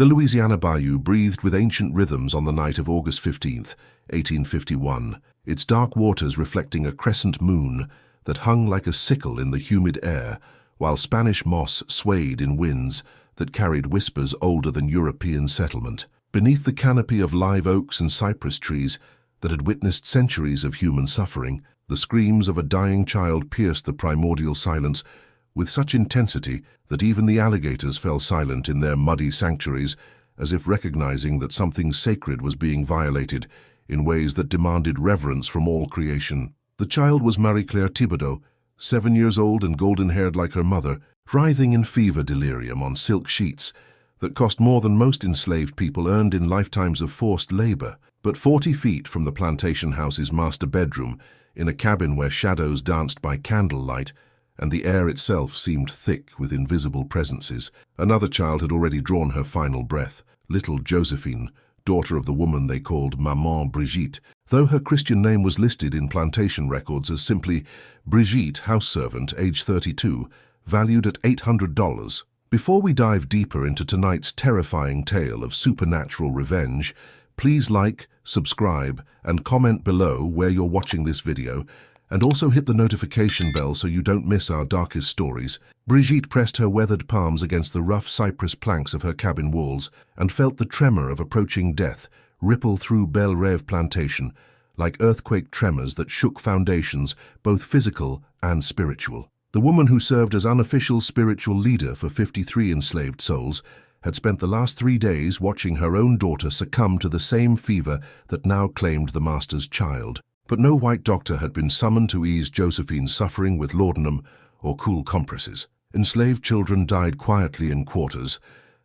The Louisiana Bayou breathed with ancient rhythms on the night of August 15th, 1851, its dark waters reflecting a crescent moon that hung like a sickle in the humid air, while Spanish moss swayed in winds that carried whispers older than European settlement. Beneath the canopy of live oaks and cypress trees that had witnessed centuries of human suffering, the screams of a dying child pierced the primordial silence with such intensity that even the alligators fell silent in their muddy sanctuaries, as if recognizing that something sacred was being violated in ways that demanded reverence from all creation. The child was Marie-Claire Tibido, 7 years old and golden-haired like her mother, writhing in fever delirium on silk sheets that cost more than most enslaved people earned in lifetimes of forced labor. But 40 feet from the plantation house's master bedroom, in a cabin where shadows danced by candlelight and the air itself seemed thick with invisible presences, another child had already drawn her final breath, little Josephine, daughter of the woman they called Maman Brigitte, though her Christian name was listed in plantation records as simply Brigitte, house servant, age 32, valued at $800. Before we dive deeper into tonight's terrifying tale of supernatural revenge, please like, subscribe, and comment below where you're watching this video, and also hit the notification bell so you don't miss our darkest stories. Brigitte pressed her weathered palms against the rough cypress planks of her cabin walls and felt the tremor of approaching death ripple through Bel Rave plantation, like earthquake tremors that shook foundations, both physical and spiritual. The woman who served as unofficial spiritual leader for 53 enslaved souls had spent the last 3 days watching her own daughter succumb to the same fever that now claimed the master's child. But no white doctor had been summoned to ease Josephine's suffering with laudanum or cool compresses. Enslaved children died quietly in quarters,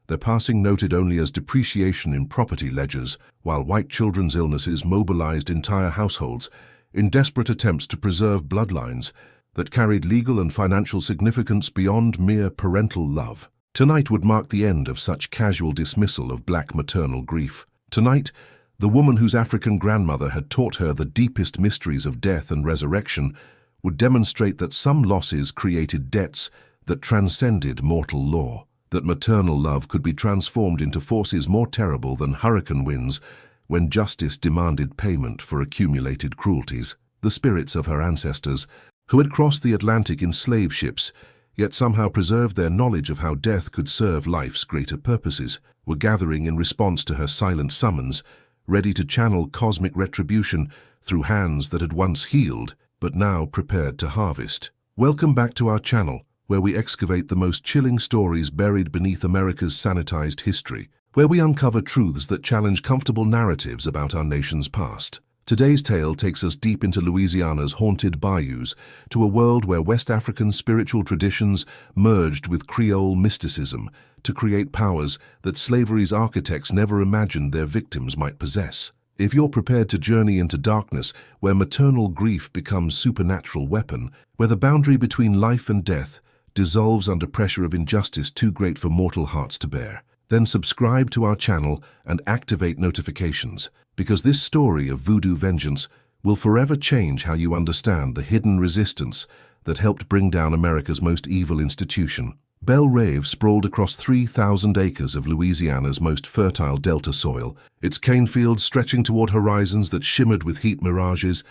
their passing noted only as depreciation in property ledgers, while white children's illnesses mobilized entire households in desperate attempts to preserve bloodlines that carried legal and financial significance beyond mere parental love. Tonight would mark the end of such casual dismissal of black maternal grief. Tonight, the woman whose African grandmother had taught her the deepest mysteries of death and resurrection would demonstrate that some losses created debts that transcended mortal law, that maternal love could be transformed into forces more terrible than hurricane winds when justice demanded payment for accumulated cruelties. The spirits of her ancestors, who had crossed the Atlantic in slave ships, yet somehow preserved their knowledge of how death could serve life's greater purposes, were gathering in response to her silent summons, ready to channel cosmic retribution through hands that had once healed, but now prepared to harvest. Welcome back to our channel, where we excavate the most chilling stories buried beneath America's sanitized history, where we uncover truths that challenge comfortable narratives about our nation's past. Today's tale takes us deep into Louisiana's haunted bayous, to a world where West African spiritual traditions merged with Creole mysticism to create powers that slavery's architects never imagined their victims might possess. If you're prepared to journey into darkness, where maternal grief becomes supernatural weapon, where the boundary between life and death dissolves under pressure of injustice too great for mortal hearts to bear, then subscribe to our channel and activate notifications, because this story of voodoo vengeance will forever change how you understand the hidden resistance that helped bring down America's most evil institution. Bel Rave sprawled across 3,000 acres of Louisiana's most fertile delta soil, its cane fields stretching toward horizons that shimmered with heat mirages,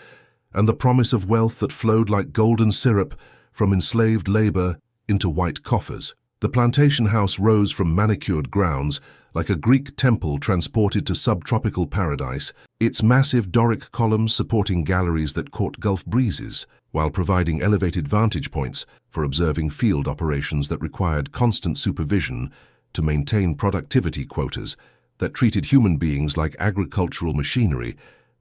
and the promise of wealth that flowed like golden syrup from enslaved labor into white coffers. The plantation house rose from manicured grounds like a Greek temple transported to subtropical paradise, its massive Doric columns supporting galleries that caught Gulf breezes, while providing elevated vantage points for observing field operations that required constant supervision to maintain productivity quotas that treated human beings like agricultural machinery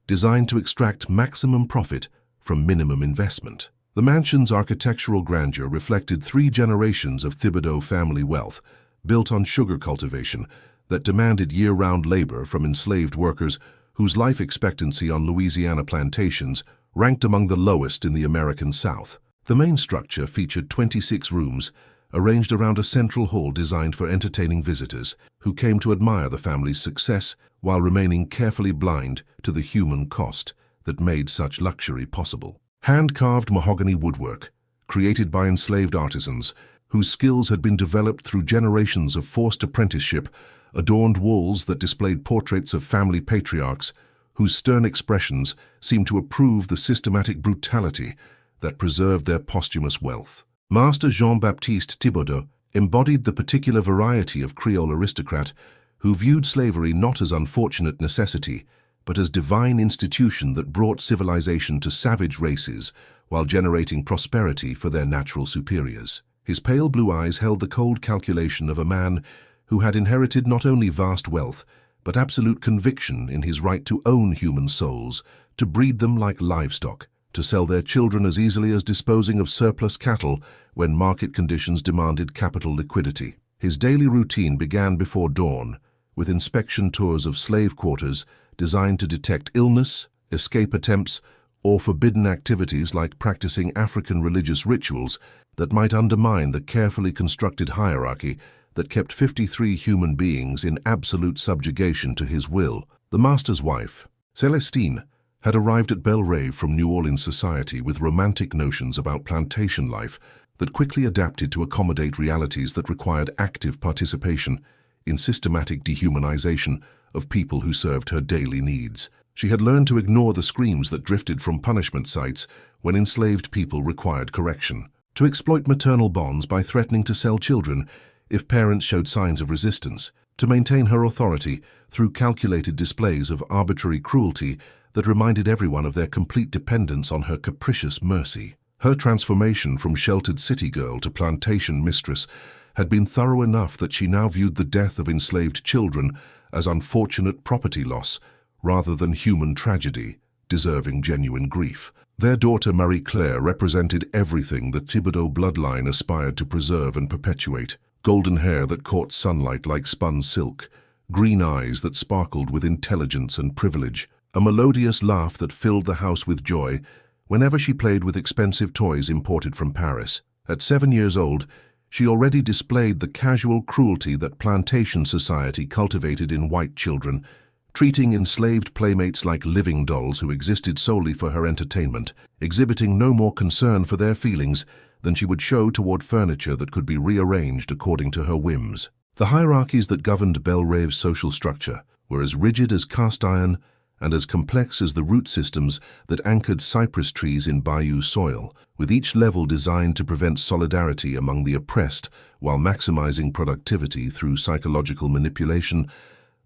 designed to extract maximum profit from minimum investment. The mansion's architectural grandeur reflected 3 generations of Tibido family wealth, built on sugar cultivation that demanded year-round labor from enslaved workers whose life expectancy on Louisiana plantations ranked among the lowest in the American South. The main structure featured 26 rooms, arranged around a central hall designed for entertaining visitors who came to admire the family's success while remaining carefully blind to the human cost that made such luxury possible. Hand-carved mahogany woodwork, created by enslaved artisans, whose skills had been developed through generations of forced apprenticeship, adorned walls that displayed portraits of family patriarchs whose stern expressions seemed to approve the systematic brutality that preserved their posthumous wealth. Master Jean-Baptiste Tibido embodied the particular variety of Creole aristocrat who viewed slavery not as unfortunate necessity, but as divine institution that brought civilization to savage races while generating prosperity for their natural superiors. His pale blue eyes held the cold calculation of a man who had inherited not only vast wealth, but absolute conviction in his right to own human souls, to breed them like livestock, to sell their children as easily as disposing of surplus cattle when market conditions demanded capital liquidity. His daily routine began before dawn, with inspection tours of slave quarters designed to detect illness, escape attempts, or forbidden activities like practicing African religious rituals that might undermine the carefully constructed hierarchy that kept 53 human beings in absolute subjugation to his will. The master's wife, Celestine, had arrived at Bel Rave from New Orleans society with romantic notions about plantation life that quickly adapted to accommodate realities that required active participation in systematic dehumanization of people who served her daily needs. She had learned to ignore the screams that drifted from punishment sites when enslaved people required correction, to exploit maternal bonds by threatening to sell children if parents showed signs of resistance, to maintain her authority through calculated displays of arbitrary cruelty that reminded everyone of their complete dependence on her capricious mercy. Her transformation from sheltered city girl to plantation mistress had been thorough enough that she now viewed the death of enslaved children as unfortunate property loss rather than human tragedy, deserving genuine grief. Their daughter Marie-Claire represented everything the Tibido bloodline aspired to preserve and perpetuate: golden hair that caught sunlight like spun silk, green eyes that sparkled with intelligence and privilege, a melodious laugh that filled the house with joy whenever she played with expensive toys imported from Paris. At 7 years old, she already displayed the casual cruelty that plantation society cultivated in white children, treating enslaved playmates like living dolls who existed solely for her entertainment, exhibiting no more concern for their feelings than she would show toward furniture that could be rearranged according to her whims. The hierarchies that governed Bel Rave's social structure were as rigid as cast iron and as complex as the root systems that anchored cypress trees in Bayou soil, with each level designed to prevent solidarity among the oppressed while maximizing productivity through psychological manipulation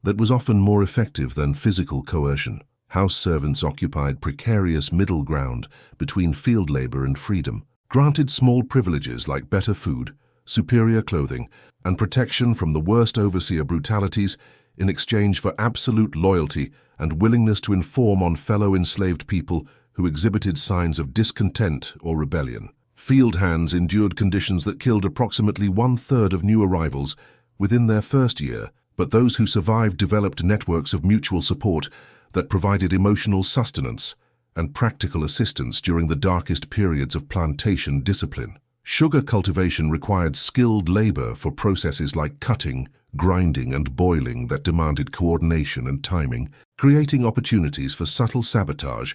that was often more effective than physical coercion. House servants occupied precarious middle ground between field labor and freedom, granted small privileges like better food, superior clothing, and protection from the worst overseer brutalities in exchange for absolute loyalty and willingness to inform on fellow enslaved people who exhibited signs of discontent or rebellion. Field hands endured conditions that killed approximately 1/3 of new arrivals within their first year, but those who survived developed networks of mutual support that provided emotional sustenance and practical assistance during the darkest periods of plantation discipline. Sugar cultivation required skilled labor for processes like cutting, grinding, and boiling that demanded coordination and timing, creating opportunities for subtle sabotage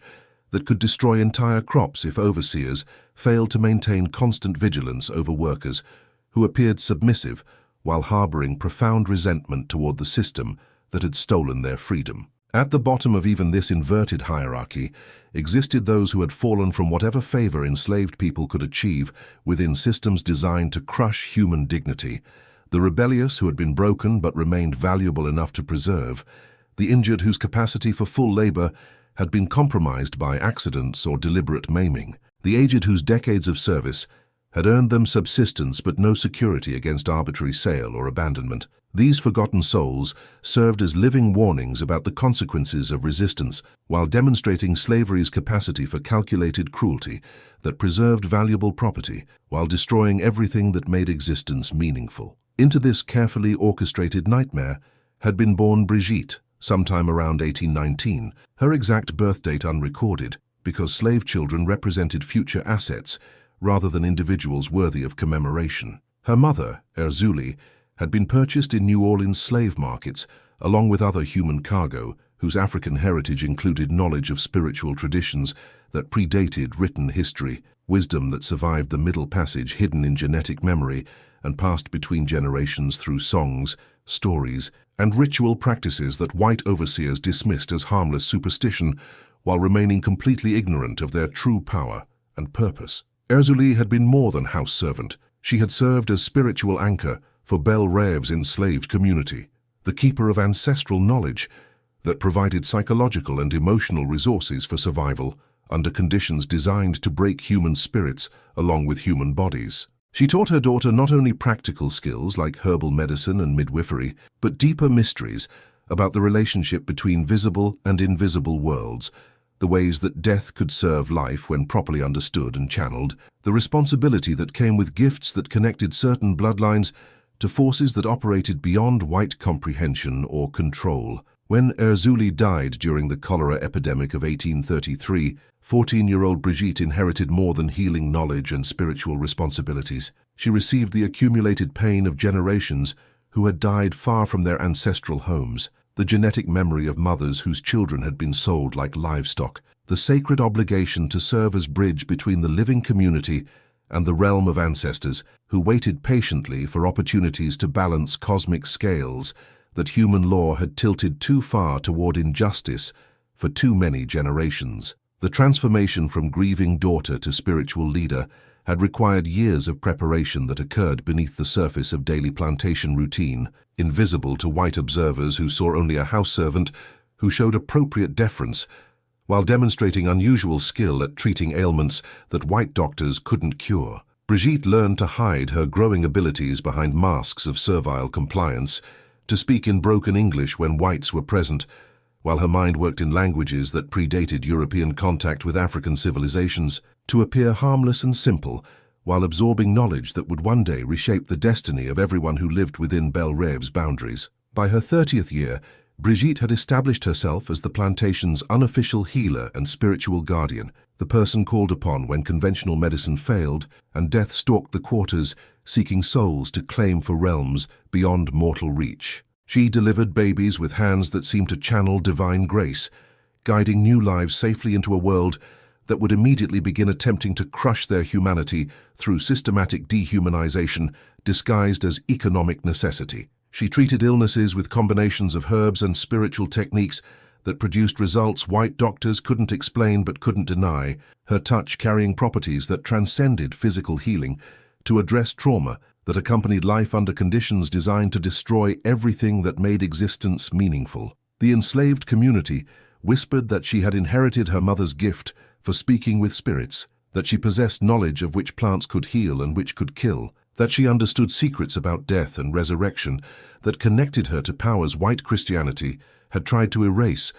that could destroy entire crops if overseers failed to maintain constant vigilance over workers who appeared submissive while harboring profound resentment toward the system that had stolen their freedom. At the bottom of even this inverted hierarchy existed those who had fallen from whatever favor enslaved people could achieve within systems designed to crush human dignity: the rebellious who had been broken but remained valuable enough to preserve, the injured whose capacity for full labor had been compromised by accidents or deliberate maiming, the aged whose decades of service had earned them subsistence but no security against arbitrary sale or abandonment. These forgotten souls served as living warnings about the consequences of resistance while demonstrating slavery's capacity for calculated cruelty that preserved valuable property while destroying everything that made existence meaningful. Into this carefully orchestrated nightmare had been born Bridget, sometime around 1819, her exact birth date unrecorded, because slave children represented future assets rather than individuals worthy of commemoration. Her mother, Erzulie, had been purchased in New Orleans slave markets, along with other human cargo whose African heritage included knowledge of spiritual traditions that predated written history, wisdom that survived the Middle Passage hidden in genetic memory and passed between generations through songs, stories, and ritual practices that white overseers dismissed as harmless superstition, while remaining completely ignorant of their true power and purpose. Erzulie had been more than house servant. She had served as spiritual anchor for Bel Rave's enslaved community, the keeper of ancestral knowledge that provided psychological and emotional resources for survival under conditions designed to break human spirits along with human bodies. She taught her daughter not only practical skills like herbal medicine and midwifery, but deeper mysteries about the relationship between visible and invisible worlds, the ways that death could serve life when properly understood and channeled, the responsibility that came with gifts that connected certain bloodlines to forces that operated beyond white comprehension or control. When Erzulie died during the cholera epidemic of 1833, 14-year-old Bridget inherited more than healing knowledge and spiritual responsibilities. She received the accumulated pain of generations who had died far from their ancestral homes, the genetic memory of mothers whose children had been sold like livestock, the sacred obligation to serve as bridge between the living community and the realm of ancestors who waited patiently for opportunities to balance cosmic scales that human law had tilted too far toward injustice for too many generations. The transformation from grieving daughter to spiritual leader had required years of preparation that occurred beneath the surface of daily plantation routine, invisible to white observers who saw only a house servant who showed appropriate deference, while demonstrating unusual skill at treating ailments that white doctors couldn't cure. Bridget learned to hide her growing abilities behind masks of servile compliance, to speak in broken English when whites were present, while her mind worked in languages that predated European contact with African civilizations, to appear harmless and simple, while absorbing knowledge that would one day reshape the destiny of everyone who lived within Bel Rave's boundaries. By her 30th year, Bridget had established herself as the plantation's unofficial healer and spiritual guardian, the person called upon when conventional medicine failed and death stalked the quarters, seeking souls to claim for realms beyond mortal reach. She delivered babies with hands that seemed to channel divine grace, guiding new lives safely into a world that would immediately begin attempting to crush their humanity through systematic dehumanization disguised as economic necessity. She treated illnesses with combinations of herbs and spiritual techniques that produced results white doctors couldn't explain but couldn't deny, her touch carrying properties that transcended physical healing to address trauma that accompanied life under conditions designed to destroy everything that made existence meaningful. The enslaved community whispered that she had inherited her mother's gift for speaking with spirits, that she possessed knowledge of which plants could heal and which could kill, that she understood secrets about death and resurrection that connected her to powers white Christianity had tried to erase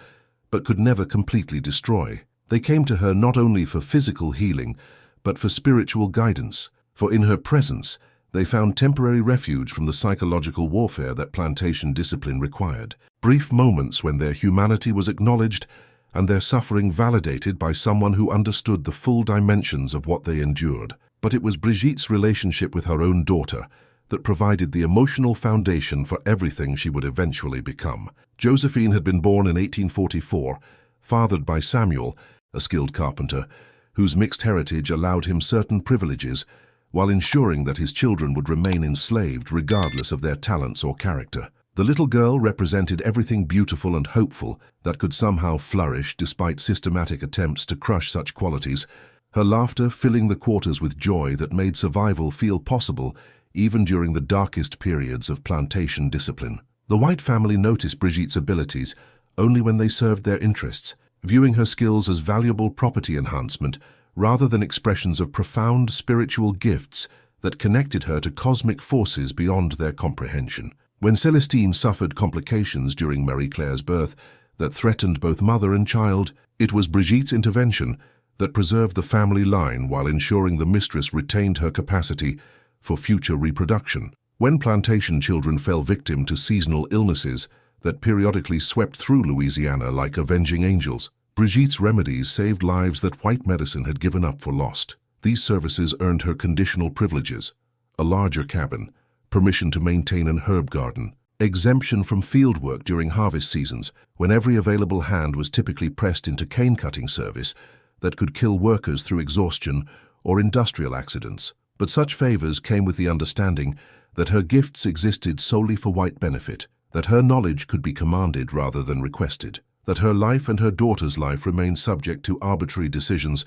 but could never completely destroy. They came to her not only for physical healing, but for spiritual guidance, for in her presence they found temporary refuge from the psychological warfare that plantation discipline required. Brief moments when their humanity was acknowledged and their suffering validated by someone who understood the full dimensions of what they endured. But it was Bridget's relationship with her own daughter that provided the emotional foundation for everything she would eventually become. Josephine had been born in 1844, fathered by Samuel, a skilled carpenter, whose mixed heritage allowed him certain privileges while ensuring that his children would remain enslaved regardless of their talents or character. The little girl represented everything beautiful and hopeful that could somehow flourish despite systematic attempts to crush such qualities, her laughter filling the quarters with joy that made survival feel possible even during the darkest periods of plantation discipline. The white family noticed Bridget's abilities only when they served their interests, viewing her skills as valuable property enhancement rather than expressions of profound spiritual gifts that connected her to cosmic forces beyond their comprehension. When Celestine suffered complications during Marie Claire's birth that threatened both mother and child, it was Bridget's intervention that preserved the family line while ensuring the mistress retained her capacity for future reproduction. When plantation children fell victim to seasonal illnesses that periodically swept through Louisiana like avenging angels, Bridget's remedies saved lives that white medicine had given up for lost. These services earned her conditional privileges: a larger cabin, permission to maintain an herb garden, exemption from field work during harvest seasons when every available hand was typically pressed into cane-cutting service that could kill workers through exhaustion or industrial accidents. But such favors came with the understanding that her gifts existed solely for white benefit, that her knowledge could be commanded rather than requested, that her life and her daughter's life remained subject to arbitrary decisions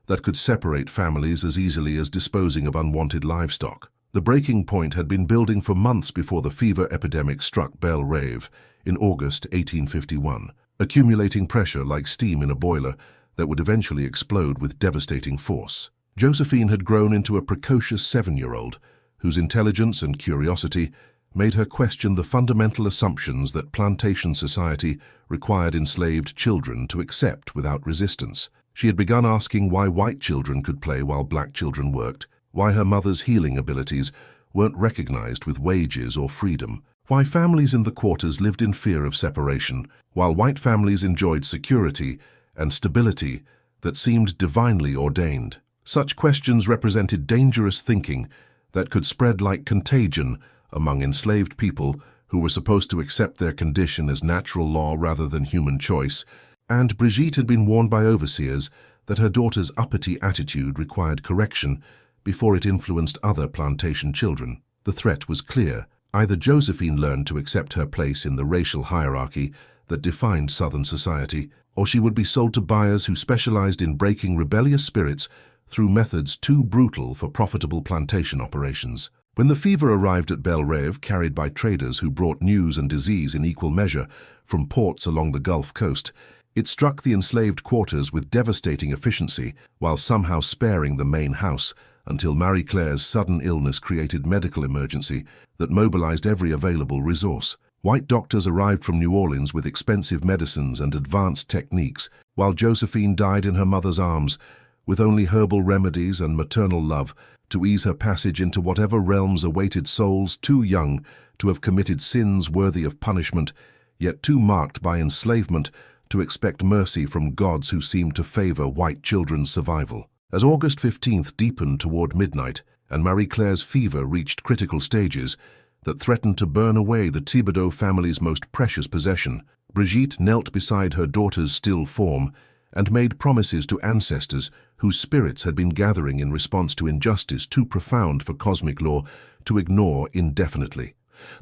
that could separate families as easily as disposing of unwanted livestock. The breaking point had been building for months before the fever epidemic struck Bel Rave in August 1851, accumulating pressure like steam in a boiler that would eventually explode with devastating force. Josephine had grown into a precocious 7-year-old whose intelligence and curiosity made her question the fundamental assumptions that plantation society required enslaved children to accept without resistance. She had begun asking why white children could play while black children worked, why her mother's healing abilities weren't recognized with wages or freedom, why families in the quarters lived in fear of separation, while white families enjoyed security and stability that seemed divinely ordained. Such questions represented dangerous thinking that could spread like contagion among enslaved people who were supposed to accept their condition as natural law rather than human choice, and Bridget had been warned by overseers that her daughter's uppity attitude required correction before it influenced other plantation children. The threat was clear. Either Josephine learned to accept her place in the racial hierarchy that defined Southern society, or she would be sold to buyers who specialized in breaking rebellious spirits through methods too brutal for profitable plantation operations. When the fever arrived at Bel Rave, carried by traders who brought news and disease in equal measure from ports along the Gulf Coast, it struck the enslaved quarters with devastating efficiency while somehow sparing the main house until Marie Claire's sudden illness created medical emergency that mobilized every available resource. White doctors arrived from New Orleans with expensive medicines and advanced techniques, while Josephine died in her mother's arms with only herbal remedies and maternal love to ease her passage into whatever realms awaited souls too young to have committed sins worthy of punishment, yet too marked by enslavement to expect mercy from gods who seemed to favor white children's survival. As August 15th deepened toward midnight and Marie Claire's fever reached critical stages that threatened to burn away the Tibido family's most precious possession, Bridget knelt beside her daughter's still form and made promises to ancestors whose spirits had been gathering in response to injustice too profound for cosmic law to ignore indefinitely.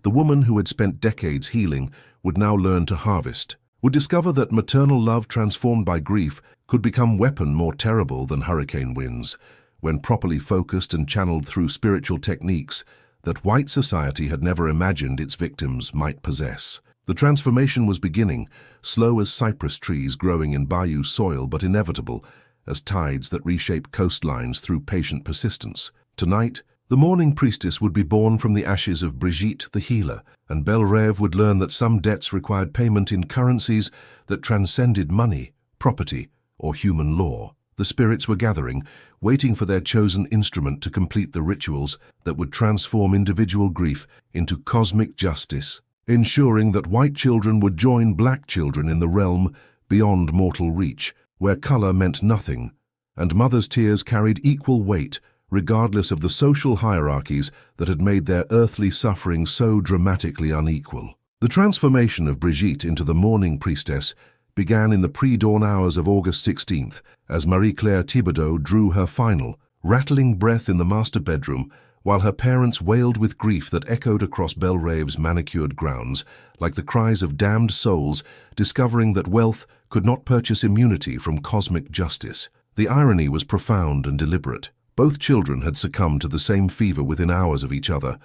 The woman who had spent decades healing would now learn to harvest, would discover that maternal love transformed by grief could become weapon more terrible than hurricane winds, when properly focused and channeled through spiritual techniques that white society had never imagined its victims might possess. The transformation was beginning, slow as cypress trees growing in Bayou soil, but inevitable as tides that reshape coastlines through patient persistence. Tonight, the mourning priestess would be born from the ashes of Bridget the healer, and Bel Rave would learn that some debts required payment in currencies that transcended money, property, or human law. The spirits were gathering, waiting for their chosen instrument to complete the rituals that would transform individual grief into cosmic justice, ensuring that white children would join black children in the realm beyond mortal reach, where color meant nothing, and mothers' tears carried equal weight, regardless of the social hierarchies that had made their earthly suffering so dramatically unequal. The transformation of Bridget into the mourning priestess began in the pre-dawn hours of August 16th, as Marie Claire Tibido drew her final, rattling breath in the master bedroom, while her parents wailed with grief that echoed across Bel Rave's manicured grounds, like the cries of damned souls discovering that wealth could not purchase immunity from cosmic justice. The irony was profound and deliberate. Both children had succumbed to the same fever within hours of each other,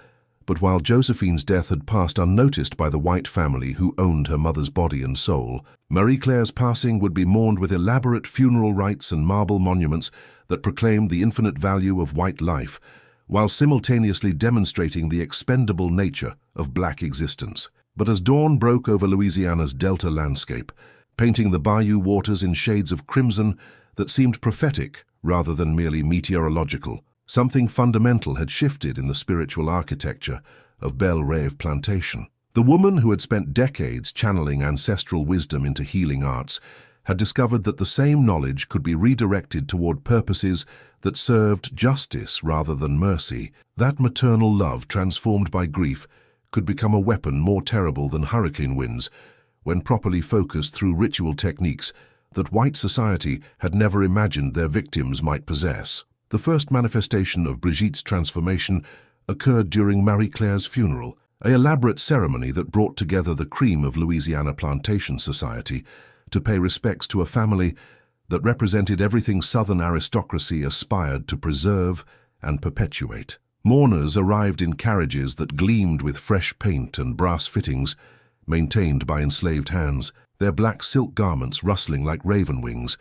but while Josephine's death had passed unnoticed by the white family who owned her mother's body and soul, Marie Claire's passing would be mourned with elaborate funeral rites and marble monuments that proclaimed the infinite value of white life, while simultaneously demonstrating the expendable nature of black existence. But as dawn broke over Louisiana's delta landscape, painting the Bayou waters in shades of crimson that seemed prophetic rather than merely meteorological, something fundamental had shifted in the spiritual architecture of Bel Rave Plantation. The woman who had spent decades channeling ancestral wisdom into healing arts had discovered that the same knowledge could be redirected toward purposes that served justice rather than mercy. That maternal love transformed by grief could become a weapon more terrible than hurricane winds when properly focused through ritual techniques that white society had never imagined their victims might possess. The first manifestation of Bridget's transformation occurred during Marie-Claire's funeral, an elaborate ceremony that brought together the cream of Louisiana plantation society to pay respects to a family that represented everything Southern aristocracy aspired to preserve and perpetuate. Mourners arrived in carriages that gleamed with fresh paint and brass fittings, maintained by enslaved hands, their black silk garments rustling like raven wings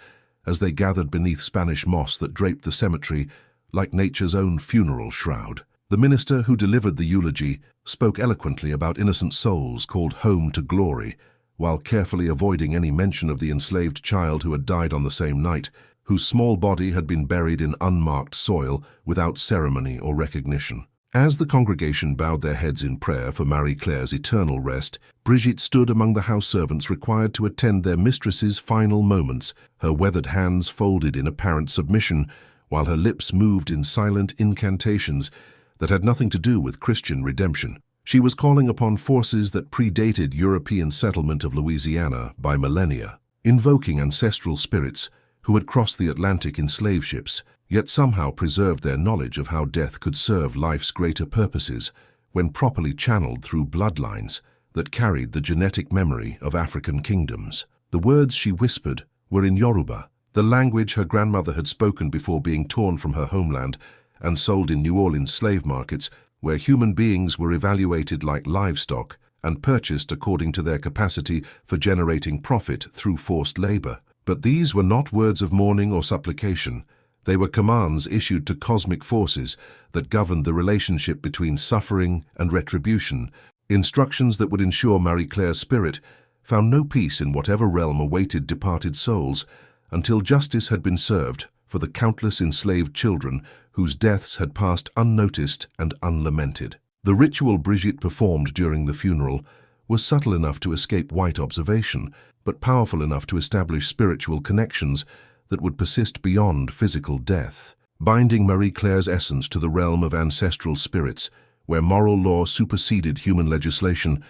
as they gathered beneath Spanish moss that draped the cemetery like nature's own funeral shroud. The minister who delivered the eulogy spoke eloquently about innocent souls called home to glory, while carefully avoiding any mention of the enslaved child who had died on the same night, whose small body had been buried in unmarked soil without ceremony or recognition. As the congregation bowed their heads in prayer for Marie-Claire's eternal rest, Bridget stood among the house servants required to attend their mistress's final moments, her weathered hands folded in apparent submission, while her lips moved in silent incantations that had nothing to do with Christian redemption. She was calling upon forces that predated European settlement of Louisiana by millennia, invoking ancestral spirits who had crossed the Atlantic in slave ships, yet somehow preserved their knowledge of how death could serve life's greater purposes when properly channeled through bloodlines that carried the genetic memory of African kingdoms. The words she whispered were in Yoruba, the language her grandmother had spoken before being torn from her homeland and sold in New Orleans slave markets, where human beings were evaluated like livestock and purchased according to their capacity for generating profit through forced labor. But these were not words of mourning or supplication. They were commands issued to cosmic forces that governed the relationship between suffering and retribution, instructions that would ensure Marie-Claire's spirit found no peace in whatever realm awaited departed souls until justice had been served for the countless enslaved children whose deaths had passed unnoticed and unlamented. The ritual Bridget performed during the funeral was subtle enough to escape white observation, but powerful enough to establish spiritual connections that would persist beyond physical death, binding Marie-Claire's essence to the realm of ancestral spirits, where moral law superseded human legislation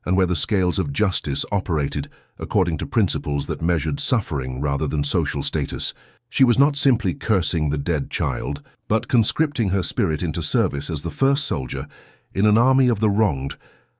and where the scales of justice operated according to principles that measured suffering rather than social status. She was not simply cursing the dead child, but conscripting her spirit into service as the first soldier in an army of the wronged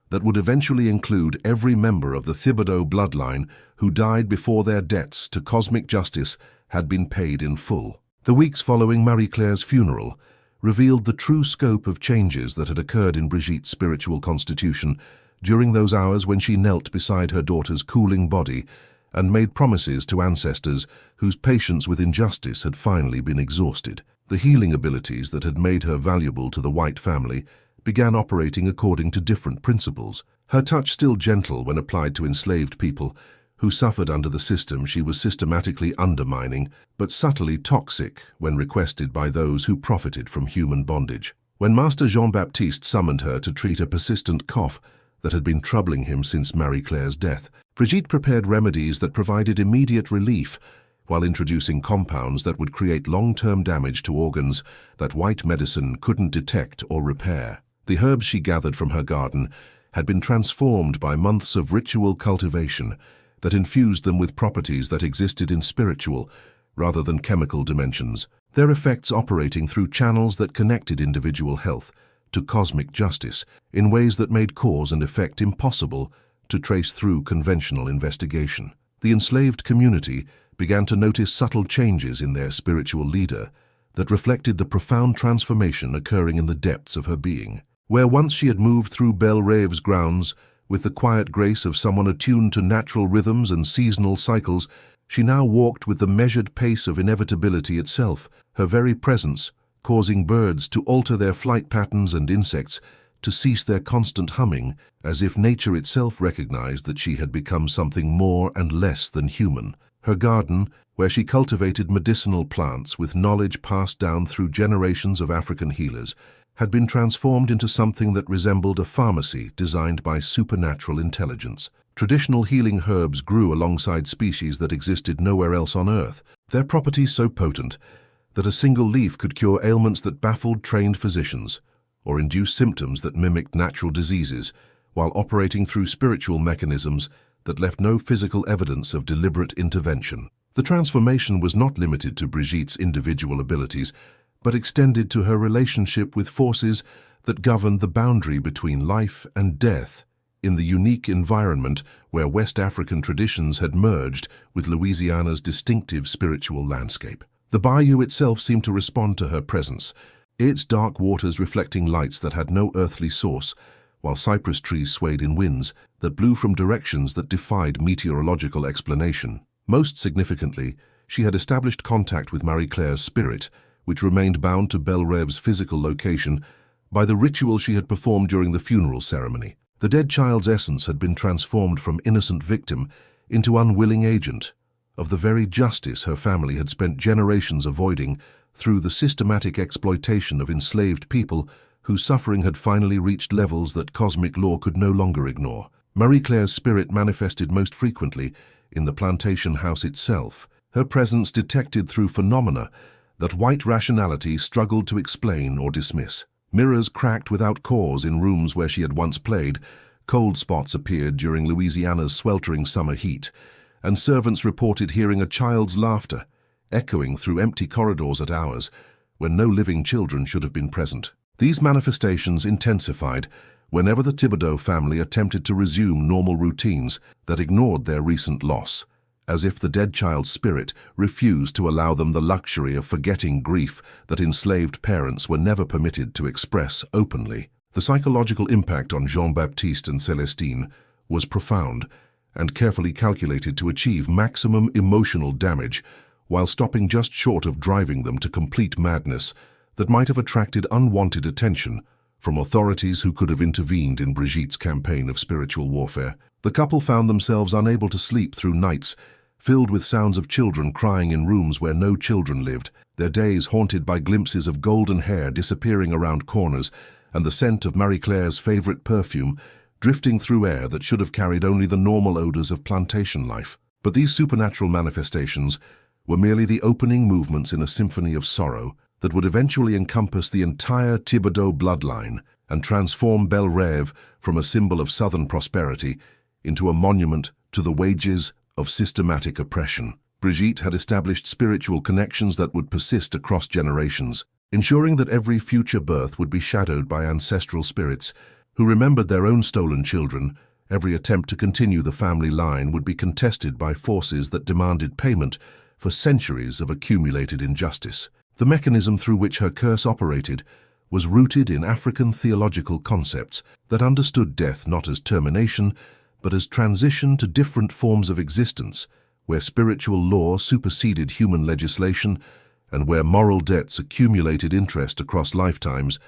that would eventually include every member of the Tibido bloodline who died before their debts to cosmic justice had been paid in full. The weeks following Marie-Claire's funeral revealed the true scope of changes that had occurred in Bridget's spiritual constitution during those hours when she knelt beside her daughter's cooling body and made promises to ancestors whose patience with injustice had finally been exhausted. The healing abilities that had made her valuable to the white family began operating according to different principles. Her touch still gentle when applied to enslaved people who suffered under the system she was systematically undermining, but subtly toxic when requested by those who profited from human bondage. When Master Jean-Baptiste summoned her to treat a persistent cough that had been troubling him since Marie-Claire's death, Brigitte prepared remedies that provided immediate relief while introducing compounds that would create long-term damage to organs that white medicine couldn't detect or repair. The herbs she gathered from her garden had been transformed by months of ritual cultivation that infused them with properties that existed in spiritual rather than chemical dimensions, their effects operating through channels that connected individual health to cosmic justice in ways that made cause and effect impossible to trace through conventional investigation. The enslaved community began to notice subtle changes in their spiritual leader that reflected the profound transformation occurring in the depths of her being. Where once she had moved through Bel Rave's grounds with the quiet grace of someone attuned to natural rhythms and seasonal cycles, she now walked with the measured pace of inevitability itself, her very presence causing birds to alter their flight patterns and insects to cease their constant humming, as if nature itself recognized that she had become something more and less than human. Her garden, where she cultivated medicinal plants with knowledge passed down through generations of African healers, had been transformed into something that resembled a pharmacy designed by supernatural intelligence. Traditional healing herbs grew alongside species that existed nowhere else on Earth, their properties so potent that a single leaf could cure ailments that baffled trained physicians, or induce symptoms that mimicked natural diseases, while operating through spiritual mechanisms that left no physical evidence of deliberate intervention. The transformation was not limited to Brigitte's individual abilities, but extended to her relationship with forces that governed the boundary between life and death in the unique environment where West African traditions had merged with Louisiana's distinctive spiritual landscape. The bayou itself seemed to respond to her presence, its dark waters reflecting lights that had no earthly source, while cypress trees swayed in winds that blew from directions that defied meteorological explanation. Most significantly, she had established contact with Marie Claire's spirit, which remained bound to Bel Rave's physical location by the ritual she had performed during the funeral ceremony. The dead child's essence had been transformed from innocent victim into unwilling agent of the very justice her family had spent generations avoiding through the systematic exploitation of enslaved people whose suffering had finally reached levels that cosmic law could no longer ignore. Marie Claire's spirit manifested most frequently in the plantation house itself, her presence detected through phenomena that white rationality struggled to explain or dismiss. Mirrors cracked without cause in rooms where she had once played, cold spots appeared during Louisiana's sweltering summer heat, and servants reported hearing a child's laughter echoing through empty corridors at hours when no living children should have been present. These manifestations intensified whenever the Tibido family attempted to resume normal routines that ignored their recent loss, as if the dead child's spirit refused to allow them the luxury of forgetting grief that enslaved parents were never permitted to express openly. The psychological impact on Jean-Baptiste and Celestine was profound and carefully calculated to achieve maximum emotional damage while stopping just short of driving them to complete madness that might have attracted unwanted attention from authorities who could have intervened in Brigitte's campaign of spiritual warfare. The couple found themselves unable to sleep through nights filled with sounds of children crying in rooms where no children lived, their days haunted by glimpses of golden hair disappearing around corners and the scent of Marie Claire's favorite perfume drifting through air that should have carried only the normal odors of plantation life. But these supernatural manifestations were merely the opening movements in a symphony of sorrow that would eventually encompass the entire Tibido bloodline and transform Bel Rave from a symbol of southern prosperity into a monument to the wages of systematic oppression. Brigitte had established spiritual connections that would persist across generations, ensuring that every future birth would be shadowed by ancestral spirits who remembered their own stolen children. Every attempt to continue the family line would be contested by forces that demanded payment for centuries of accumulated injustice. The mechanism through which her curse operated was rooted in African theological concepts that understood death not as termination, but as transition to different forms of existence, where spiritual law superseded human legislation and where moral debts accumulated interest across lifetimes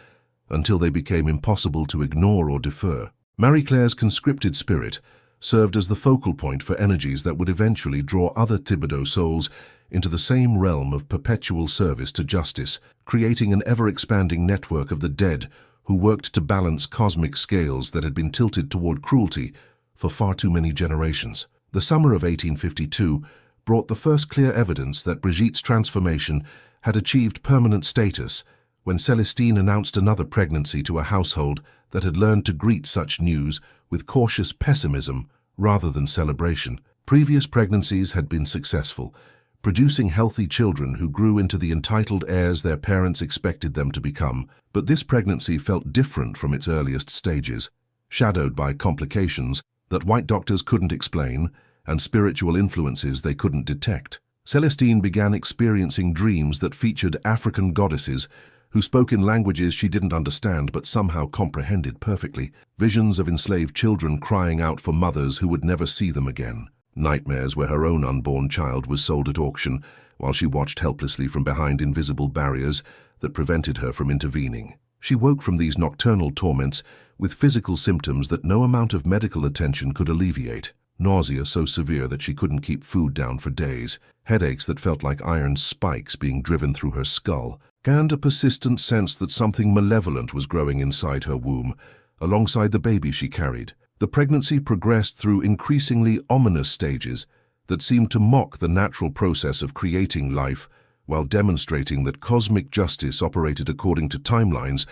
until they became impossible to ignore or defer. Marie Claire's conscripted spirit served as the focal point for energies that would eventually draw other Tibido souls into the same realm of perpetual service to justice, creating an ever-expanding network of the dead who worked to balance cosmic scales that had been tilted toward cruelty for far too many generations. The summer of 1852 brought the first clear evidence that Brigitte's transformation had achieved permanent status when Celestine announced another pregnancy to a household that had learned to greet such news with cautious pessimism rather than celebration. Previous pregnancies had been successful, producing healthy children who grew into the entitled heirs their parents expected them to become. But this pregnancy felt different from its earliest stages, shadowed by complications that white doctors couldn't explain and spiritual influences they couldn't detect. Celestine began experiencing dreams that featured African goddesses who spoke in languages she didn't understand but somehow comprehended perfectly, visions of enslaved children crying out for mothers who would never see them again, nightmares where her own unborn child was sold at auction while she watched helplessly from behind invisible barriers that prevented her from intervening. She woke from these nocturnal torments with physical symptoms that no amount of medical attention could alleviate. Nausea so severe that she couldn't keep food down for days, headaches that felt like iron spikes being driven through her skull, and a persistent sense that something malevolent was growing inside her womb, alongside the baby she carried. The pregnancy progressed through increasingly ominous stages that seemed to mock the natural process of creating life, while demonstrating that cosmic justice operated according to timelines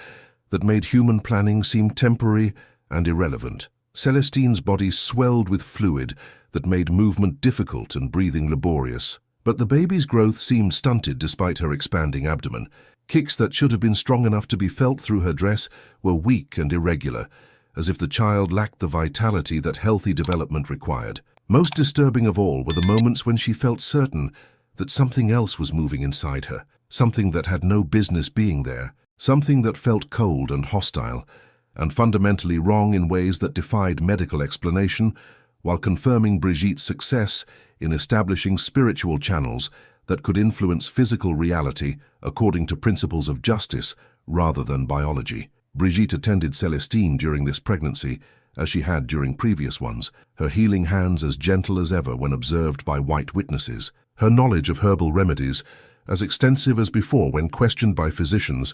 that made human planning seem temporary and irrelevant. Celestine's body swelled with fluid that made movement difficult and breathing laborious. But the baby's growth seemed stunted despite her expanding abdomen. Kicks that should have been strong enough to be felt through her dress were weak and irregular, as if the child lacked the vitality that healthy development required. Most disturbing of all were the moments when she felt certain that something else was moving inside her, something that had no business being there, something that felt cold and hostile, and fundamentally wrong in ways that defied medical explanation, while confirming Brigitte's success in establishing spiritual channels that could influence physical reality according to principles of justice rather than biology. Brigitte attended Celestine during this pregnancy, as she had during previous ones, her healing hands as gentle as ever when observed by white witnesses, her knowledge of herbal remedies as extensive as before when questioned by physicians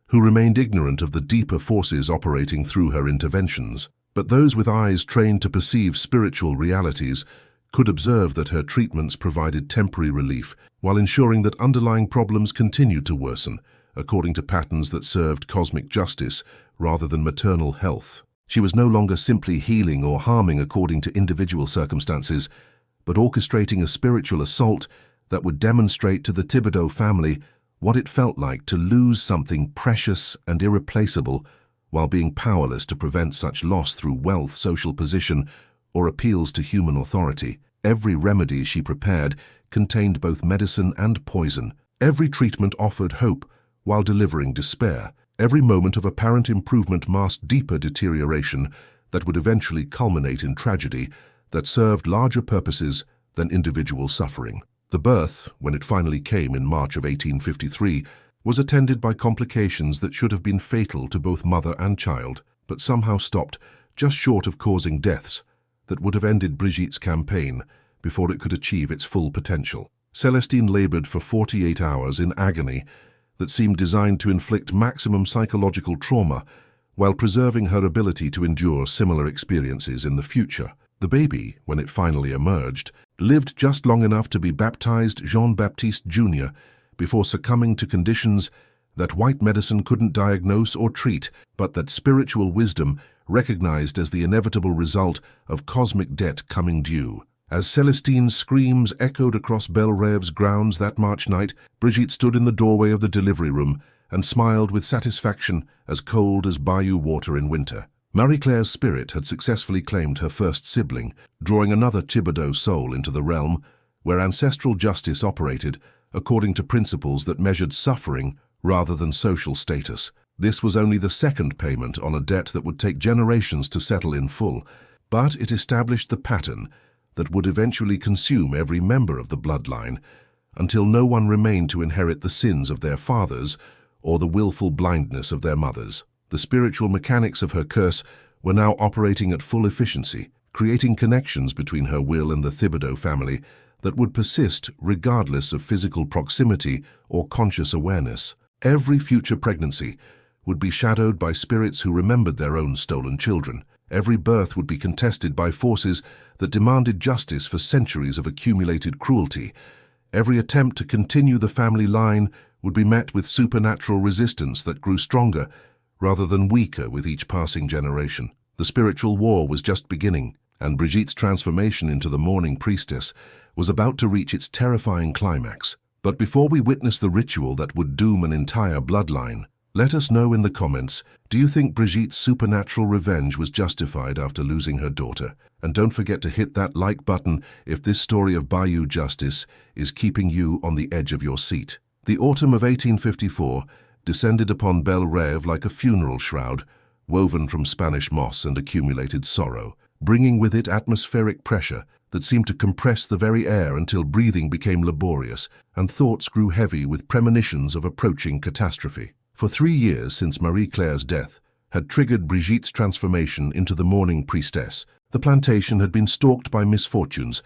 who remained ignorant of the deeper forces operating through her interventions. But those with eyes trained to perceive spiritual realities could observe that her treatments provided temporary relief while ensuring that underlying problems continued to worsen, according to patterns that served cosmic justice rather than maternal health. She was no longer simply healing or harming according to individual circumstances, but orchestrating a spiritual assault that would demonstrate to the Tibido family what it felt like to lose something precious and irreplaceable while being powerless to prevent such loss through wealth, social position, or appeals to human authority. Every remedy she prepared contained both medicine and poison. Every treatment offered hope while delivering despair. Every moment of apparent improvement masked deeper deterioration that would eventually culminate in tragedy that served larger purposes than individual suffering. The birth, when it finally came in March of 1853, was attended by complications that should have been fatal to both mother and child, but somehow stopped just short of causing deaths that would have ended Brigitte's campaign before it could achieve its full potential. Celestine labored for 48 hours in agony that seemed designed to inflict maximum psychological trauma while preserving her ability to endure similar experiences in the future. The baby, when it finally emerged, lived just long enough to be baptized Jean-Baptiste Jr. before succumbing to conditions that white medicine couldn't diagnose or treat, but that spiritual wisdom recognized as the inevitable result of cosmic debt coming due. As Celestine's screams echoed across Bel Rave's grounds that March night, Brigitte stood in the doorway of the delivery room and smiled with satisfaction as cold as Bayou water in winter. Marie-Claire's spirit had successfully claimed her first sibling, drawing another Tibido soul into the realm where ancestral justice operated according to principles that measured suffering rather than social status. This was only the second payment on a debt that would take generations to settle in full, but it established the pattern that would eventually consume every member of the bloodline until no one remained to inherit the sins of their fathers or the willful blindness of their mothers. The spiritual mechanics of her curse were now operating at full efficiency, creating connections between her will and the Tibido family that would persist regardless of physical proximity or conscious awareness. Every future pregnancy would be shadowed by spirits who remembered their own stolen children. Every birth would be contested by forces that demanded justice for centuries of accumulated cruelty. Every attempt to continue the family line would be met with supernatural resistance that grew stronger rather than weaker with each passing generation. The spiritual war was just beginning, and Brigitte's transformation into the Mourning Priestess was about to reach its terrifying climax. But before we witness the ritual that would doom an entire bloodline, let us know in the comments, do you think Brigitte's supernatural revenge was justified after losing her daughter? And don't forget to hit that like button if this story of Bayou justice is keeping you on the edge of your seat. The autumn of 1854 descended upon Bel Rave like a funeral shroud, woven from Spanish moss and accumulated sorrow, bringing with it atmospheric pressure that seemed to compress the very air until breathing became laborious and thoughts grew heavy with premonitions of approaching catastrophe. For 3 years since Marie-Claire's death had triggered Brigitte's transformation into the Mourning Priestess, the plantation had been stalked by misfortunes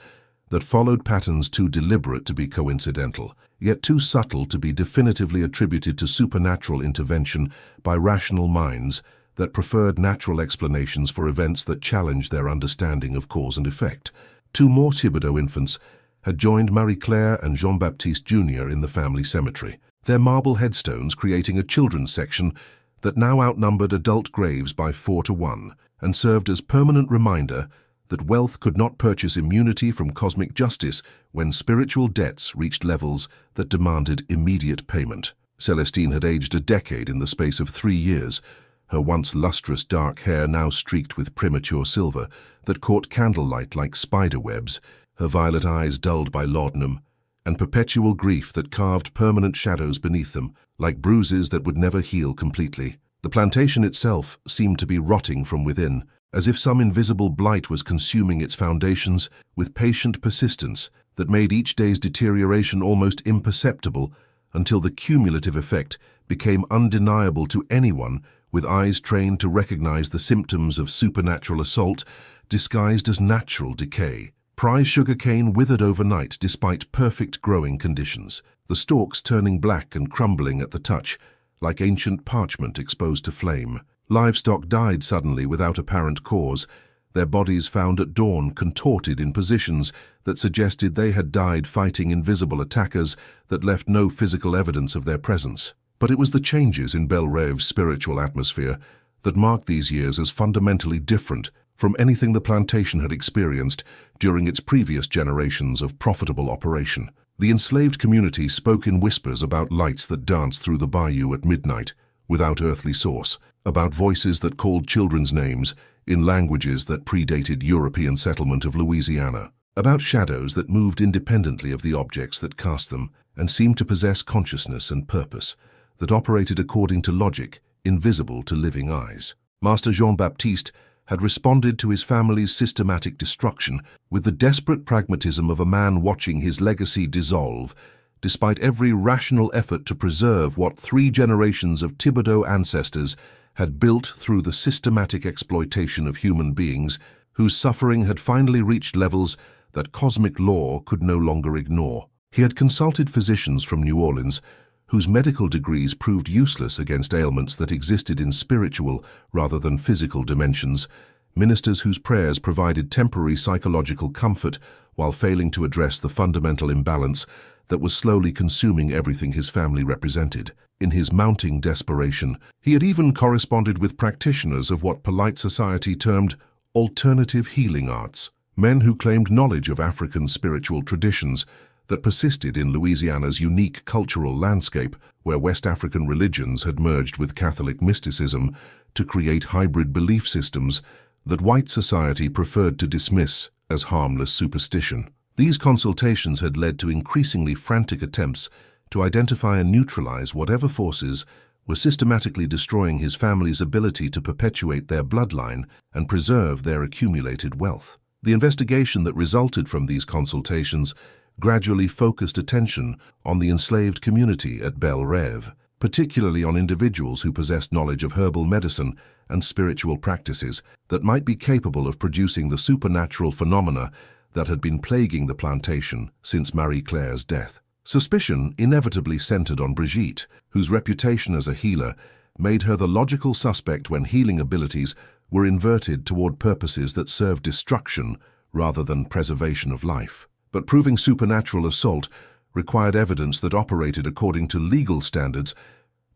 that followed patterns too deliberate to be coincidental, yet too subtle to be definitively attributed to supernatural intervention by rational minds that preferred natural explanations for events that challenged their understanding of cause and effect. 2 more Tibido infants had joined Marie-Claire and Jean-Baptiste Jr. in the family cemetery, their marble headstones creating a children's section that now outnumbered adult graves by 4 to 1, and served as permanent reminder that wealth could not purchase immunity from cosmic justice when spiritual debts reached levels that demanded immediate payment. Celestine had aged a decade in the space of 3 years, her once lustrous dark hair now streaked with premature silver that caught candlelight like spider webs, her violet eyes dulled by laudanum, and perpetual grief that carved permanent shadows beneath them, like bruises that would never heal completely. The plantation itself seemed to be rotting from within, as if some invisible blight was consuming its foundations with patient persistence that made each day's deterioration almost imperceptible until the cumulative effect became undeniable to anyone with eyes trained to recognize the symptoms of supernatural assault disguised as natural decay. Prize sugarcane withered overnight despite perfect growing conditions, the stalks turning black and crumbling at the touch, like ancient parchment exposed to flame. Livestock died suddenly without apparent cause, their bodies found at dawn contorted in positions that suggested they had died fighting invisible attackers that left no physical evidence of their presence. But it was the changes in Bel Rave's spiritual atmosphere that marked these years as fundamentally different from anything the plantation had experienced during its previous generations of profitable operation. The enslaved community spoke in whispers about lights that danced through the bayou at midnight, without earthly source, about voices that called children's names in languages that predated European settlement of Louisiana, about shadows that moved independently of the objects that cast them and seemed to possess consciousness and purpose, that operated according to logic, invisible to living eyes. Master Jean-Baptiste had responded to his family's systematic destruction with the desperate pragmatism of a man watching his legacy dissolve, despite every rational effort to preserve what 3 generations of Tibido ancestors had built through the systematic exploitation of human beings whose suffering had finally reached levels that cosmic law could no longer ignore. He had consulted physicians from New Orleans whose medical degrees proved useless against ailments that existed in spiritual rather than physical dimensions, ministers whose prayers provided temporary psychological comfort while failing to address the fundamental imbalance that was slowly consuming everything his family represented. In his mounting desperation, he had even corresponded with practitioners of what polite society termed alternative healing arts, men who claimed knowledge of African spiritual traditions that persisted in Louisiana's unique cultural landscape, where West African religions had merged with Catholic mysticism to create hybrid belief systems that white society preferred to dismiss as harmless superstition. These consultations had led to increasingly frantic attempts to identify and neutralize whatever forces were systematically destroying his family's ability to perpetuate their bloodline and preserve their accumulated wealth. The investigation that resulted from these consultations gradually focused attention on the enslaved community at Bel Rave, particularly on individuals who possessed knowledge of herbal medicine and spiritual practices that might be capable of producing the supernatural phenomena that had been plaguing the plantation since Marie Claire's death. Suspicion inevitably centered on Bridget, whose reputation as a healer made her the logical suspect when healing abilities were inverted toward purposes that served destruction rather than preservation of life. But proving supernatural assault required evidence that operated according to legal standards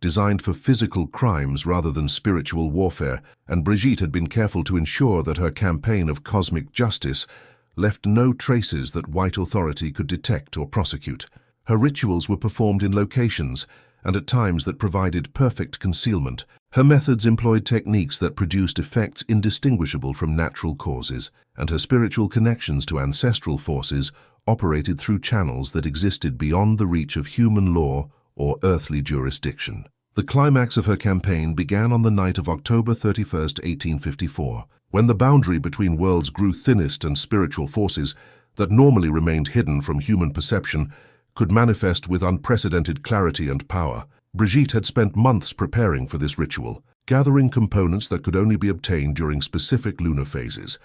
designed for physical crimes rather than spiritual warfare, and Bridget had been careful to ensure that her campaign of cosmic justice left no traces that white authority could detect or prosecute. Her rituals were performed in locations and at times that provided perfect concealment. Her methods employed techniques that produced effects indistinguishable from natural causes, and her spiritual connections to ancestral forces operated through channels that existed beyond the reach of human law or earthly jurisdiction. The climax of her campaign began on the night of October 31st, 1854, when the boundary between worlds grew thinnest and spiritual forces that normally remained hidden from human perception could manifest with unprecedented clarity and power. Bridget had spent months preparing for this ritual, gathering components that could only be obtained during specific lunar phases,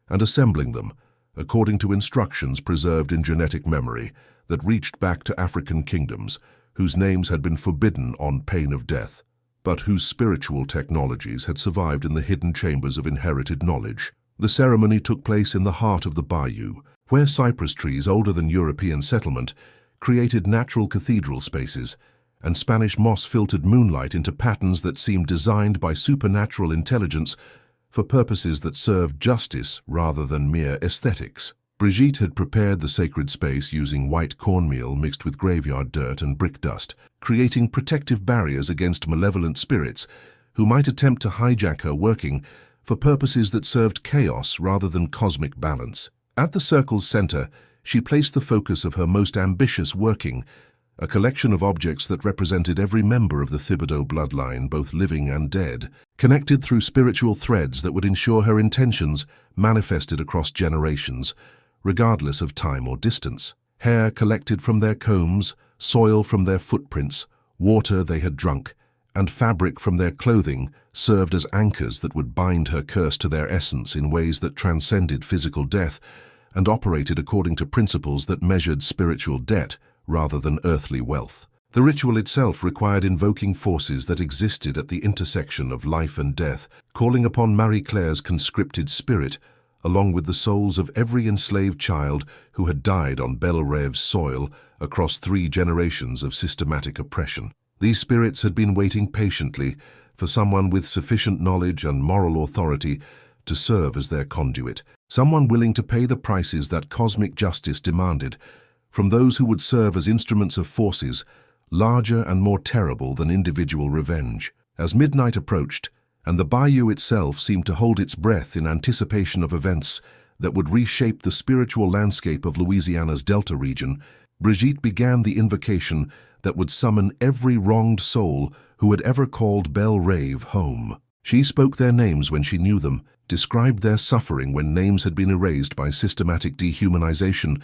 and assembling them according to instructions preserved in genetic memory that reached back to African kingdoms whose names had been forbidden on pain of death, but whose spiritual technologies had survived in the hidden chambers of inherited knowledge. The ceremony took place in the heart of the bayou, where cypress trees older than European settlement created natural cathedral spaces, and Spanish moss filtered moonlight into patterns that seemed designed by supernatural intelligence for purposes that served justice rather than mere aesthetics. Brigitte had prepared the sacred space using white cornmeal mixed with graveyard dirt and brick dust, creating protective barriers against malevolent spirits who might attempt to hijack her working for purposes that served chaos rather than cosmic balance. At the circle's center, she placed the focus of her most ambitious working, a collection of objects that represented every member of the Tibido bloodline, both living and dead, connected through spiritual threads that would ensure her intentions manifested across generations, regardless of time or distance. Hair collected from their combs, soil from their footprints, water they had drunk, and fabric from their clothing served as anchors that would bind her curse to their essence in ways that transcended physical death and operated according to principles that measured spiritual debt rather than earthly wealth. The ritual itself required invoking forces that existed at the intersection of life and death, calling upon Marie Claire's conscripted spirit, along with the souls of every enslaved child who had died on Bel Rave's soil across 3 generations of systematic oppression. These spirits had been waiting patiently for someone with sufficient knowledge and moral authority to serve as their conduit, someone willing to pay the prices that cosmic justice demanded from those who would serve as instruments of forces larger and more terrible than individual revenge. As midnight approached, and the Bayou itself seemed to hold its breath in anticipation of events that would reshape the spiritual landscape of Louisiana's Delta region, Brigitte began the invocation that would summon every wronged soul who had ever called Bel Rave home. She spoke their names when she knew them, described their suffering when names had been erased by systematic dehumanization,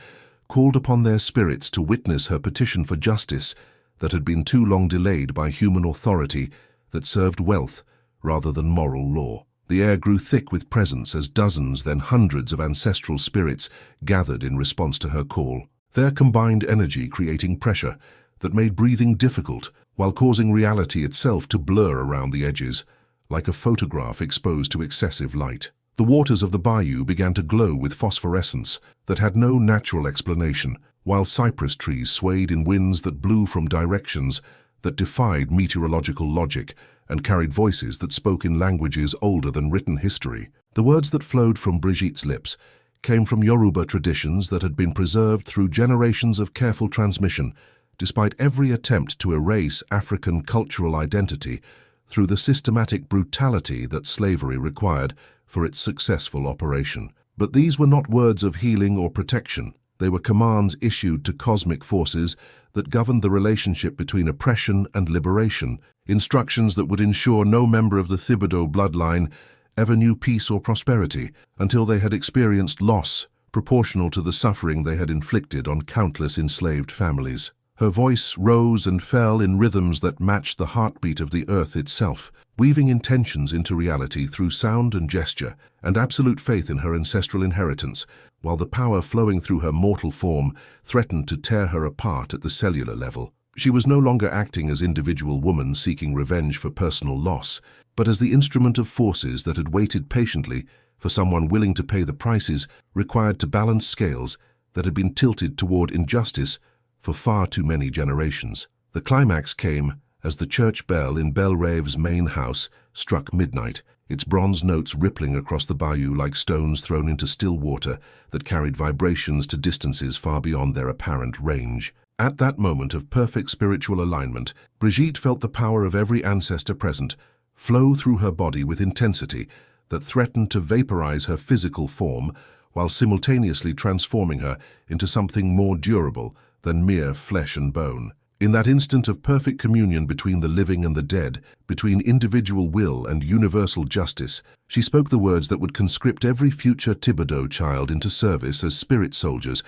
called upon their spirits to witness her petition for justice that had been too long delayed by human authority that served wealth rather than moral law. The air grew thick with presence as dozens, then hundreds of ancestral spirits gathered in response to her call, their combined energy creating pressure that made breathing difficult while causing reality itself to blur around the edges, like a photograph exposed to excessive light. The waters of the bayou began to glow with phosphorescence that had no natural explanation, while cypress trees swayed in winds that blew from directions that defied meteorological logic and carried voices that spoke in languages older than written history. The words that flowed from Brigitte's lips came from Yoruba traditions that had been preserved through generations of careful transmission, despite every attempt to erase African cultural identity through the systematic brutality that slavery required for its successful operation. But these were not words of healing or protection. They were commands issued to cosmic forces that governed the relationship between oppression and liberation, instructions that would ensure no member of the Tibido bloodline ever knew peace or prosperity until they had experienced loss proportional to the suffering they had inflicted on countless enslaved families. Her voice rose and fell in rhythms that matched the heartbeat of the earth itself, weaving intentions into reality through sound and gesture, and absolute faith in her ancestral inheritance, while the power flowing through her mortal form threatened to tear her apart at the cellular level. She was no longer acting as individual woman seeking revenge for personal loss, but as the instrument of forces that had waited patiently for someone willing to pay the prices required to balance scales that had been tilted toward injustice for far too many generations. The climax came as the church bell in Bel Rave's main house struck midnight, its bronze notes rippling across the bayou like stones thrown into still water that carried vibrations to distances far beyond their apparent range. At that moment of perfect spiritual alignment, Brigitte felt the power of every ancestor present flow through her body with intensity that threatened to vaporize her physical form while simultaneously transforming her into something more durable than mere flesh and bone. In that instant of perfect communion between the living and the dead, between individual will and universal justice, she spoke the words that would conscript every future Tibido child into service as spirit soldiers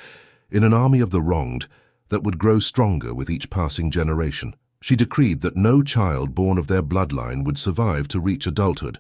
in an army of the wronged that would grow stronger with each passing generation. She decreed that no child born of their bloodline would survive to reach adulthood,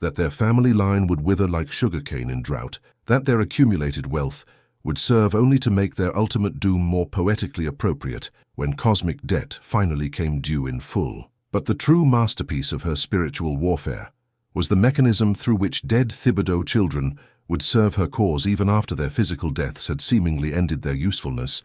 that their family line would wither like sugarcane in drought, that their accumulated wealth would serve only to make their ultimate doom more poetically appropriate when cosmic debt finally came due in full. But the true masterpiece of her spiritual warfare was the mechanism through which dead Tibido children would serve her cause even after their physical deaths had seemingly ended their usefulness,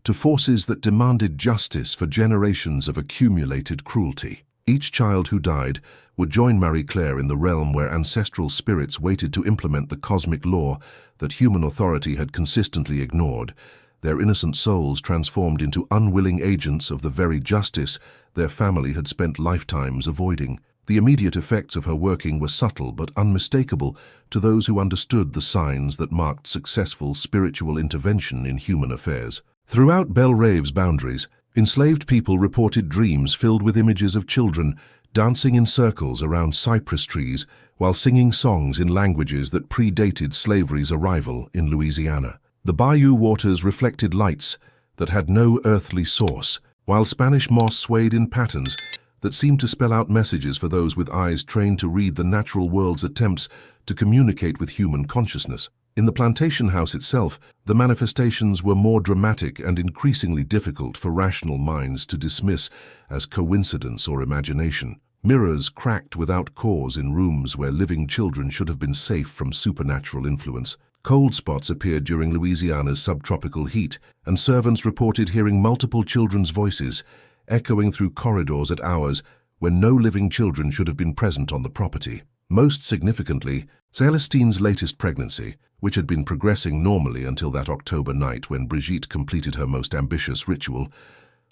to forces that demanded justice for generations of accumulated cruelty. Each child who died would join Marie-Claire in the realm where ancestral spirits waited to implement the cosmic law that human authority had consistently ignored, their innocent souls transformed into unwilling agents of the very justice their family had spent lifetimes avoiding. The immediate effects of her working were subtle but unmistakable to those who understood the signs that marked successful spiritual intervention in human affairs. Throughout Bel Rave's boundaries, enslaved people reported dreams filled with images of children dancing in circles around cypress trees while singing songs in languages that predated slavery's arrival in Louisiana. The Bayou waters reflected lights that had no earthly source, while Spanish moss swayed in patterns that seemed to spell out messages for those with eyes trained to read the natural world's attempts to communicate with human consciousness. In the plantation house itself, the manifestations were more dramatic and increasingly difficult for rational minds to dismiss as coincidence or imagination. Mirrors cracked without cause in rooms where living children should have been safe from supernatural influence. Cold spots appeared during Louisiana's subtropical heat, and servants reported hearing multiple children's voices echoing through corridors at hours when no living children should have been present on the property. Most significantly, Celestine's latest pregnancy, which had been progressing normally until that October night when Brigitte completed her most ambitious ritual,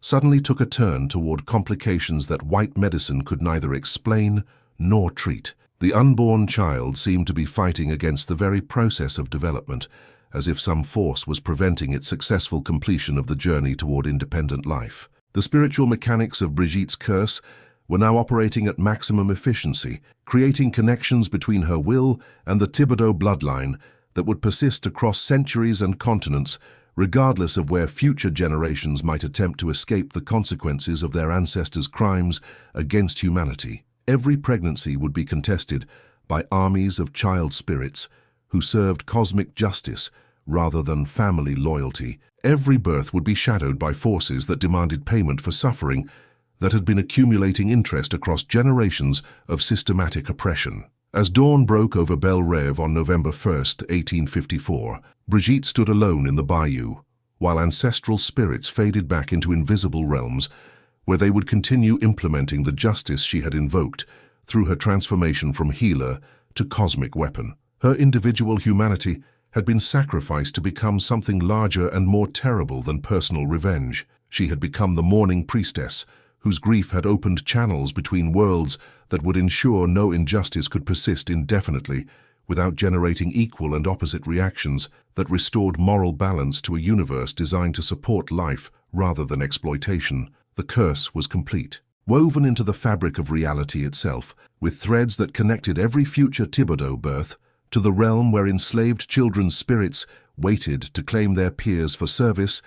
suddenly took a turn toward complications that white medicine could neither explain nor treat. The unborn child seemed to be fighting against the very process of development, as if some force was preventing its successful completion of the journey toward independent life. The spiritual mechanics of Brigitte's curse were now operating at maximum efficiency, creating connections between her will and the Tibido bloodline that would persist across centuries and continents, regardless of where future generations might attempt to escape the consequences of their ancestors' crimes against humanity. Every pregnancy would be contested by armies of child spirits who served cosmic justice rather than family loyalty. Every birth would be shadowed by forces that demanded payment for suffering that had been accumulating interest across generations of systematic oppression. As dawn broke over Bel Rave on November 1st, 1854, Brigitte stood alone in the bayou, while ancestral spirits faded back into invisible realms where they would continue implementing the justice she had invoked through her transformation from healer to cosmic weapon. Her individual humanity had been sacrificed to become something larger and more terrible than personal revenge. She had become the mourning priestess, whose grief had opened channels between worlds that would ensure no injustice could persist indefinitely without generating equal and opposite reactions that restored moral balance to a universe designed to support life rather than exploitation. The curse was complete, woven into the fabric of reality itself, with threads that connected every future Tibido birth to the realm where enslaved children's spirits waited to claim their peers for service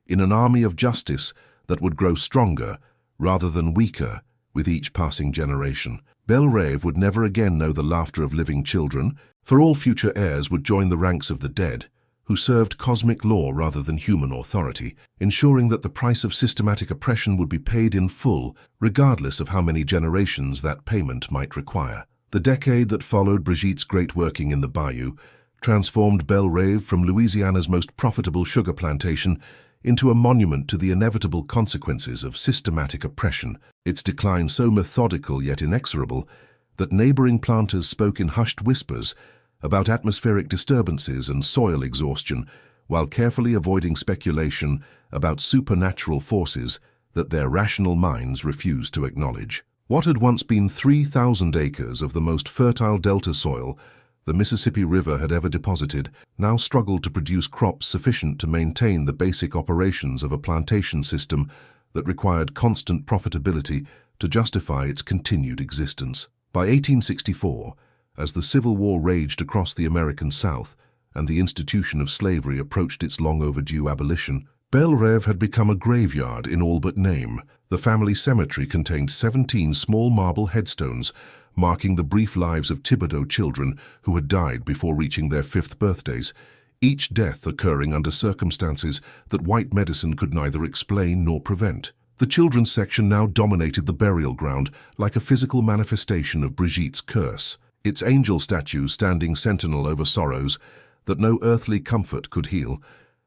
in an army of justice that would grow stronger rather than weaker with each passing generation. Bel Rave would never again know the laughter of living children, for all future heirs would join the ranks of the dead, who served cosmic law rather than human authority, ensuring that the price of systematic oppression would be paid in full, regardless of how many generations that payment might require. The decade that followed Brigitte's great working in the Bayou transformed Bel Rave from Louisiana's most profitable sugar plantation into a monument to the inevitable consequences of systematic oppression, its decline so methodical yet inexorable that neighboring planters spoke in hushed whispers about atmospheric disturbances and soil exhaustion, while carefully avoiding speculation about supernatural forces that their rational minds refused to acknowledge. What had once been 3,000 acres of the most fertile delta soil the Mississippi River had ever deposited now struggled to produce crops sufficient to maintain the basic operations of a plantation system that required constant profitability to justify its continued existence. By 1864, as the Civil War raged across the American South and the institution of slavery approached its long-overdue abolition, Bel Rave had become a graveyard in all but name. The family cemetery contained 17 small marble headstones marking the brief lives of Tibido children who had died before reaching their 5th birthdays, each death occurring under circumstances that white medicine could neither explain nor prevent. The children's section now dominated the burial ground like a physical manifestation of Brigitte's curse, its angel statues standing sentinel over sorrows that no earthly comfort could heal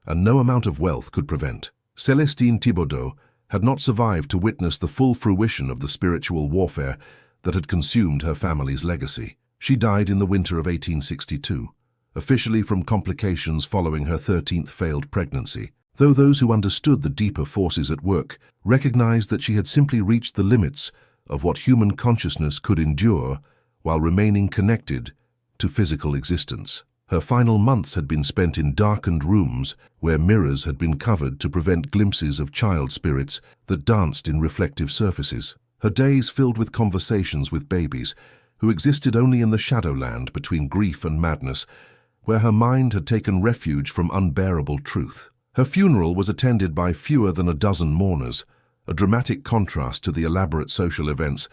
and no amount of wealth could prevent. Celestine Tibido had not survived to witness the full fruition of the spiritual warfare that had consumed her family's legacy. She died in the winter of 1862, officially from complications following her 13th failed pregnancy, though those who understood the deeper forces at work recognized that she had simply reached the limits of what human consciousness could endure while remaining connected to physical existence. Her final months had been spent in darkened rooms where mirrors had been covered to prevent glimpses of child spirits that danced in reflective surfaces. Her days filled with conversations with babies who existed only in the shadowland between grief and madness, where her mind had taken refuge from unbearable truth. Her funeral was attended by fewer than a dozen mourners, a dramatic contrast to the elaborate social events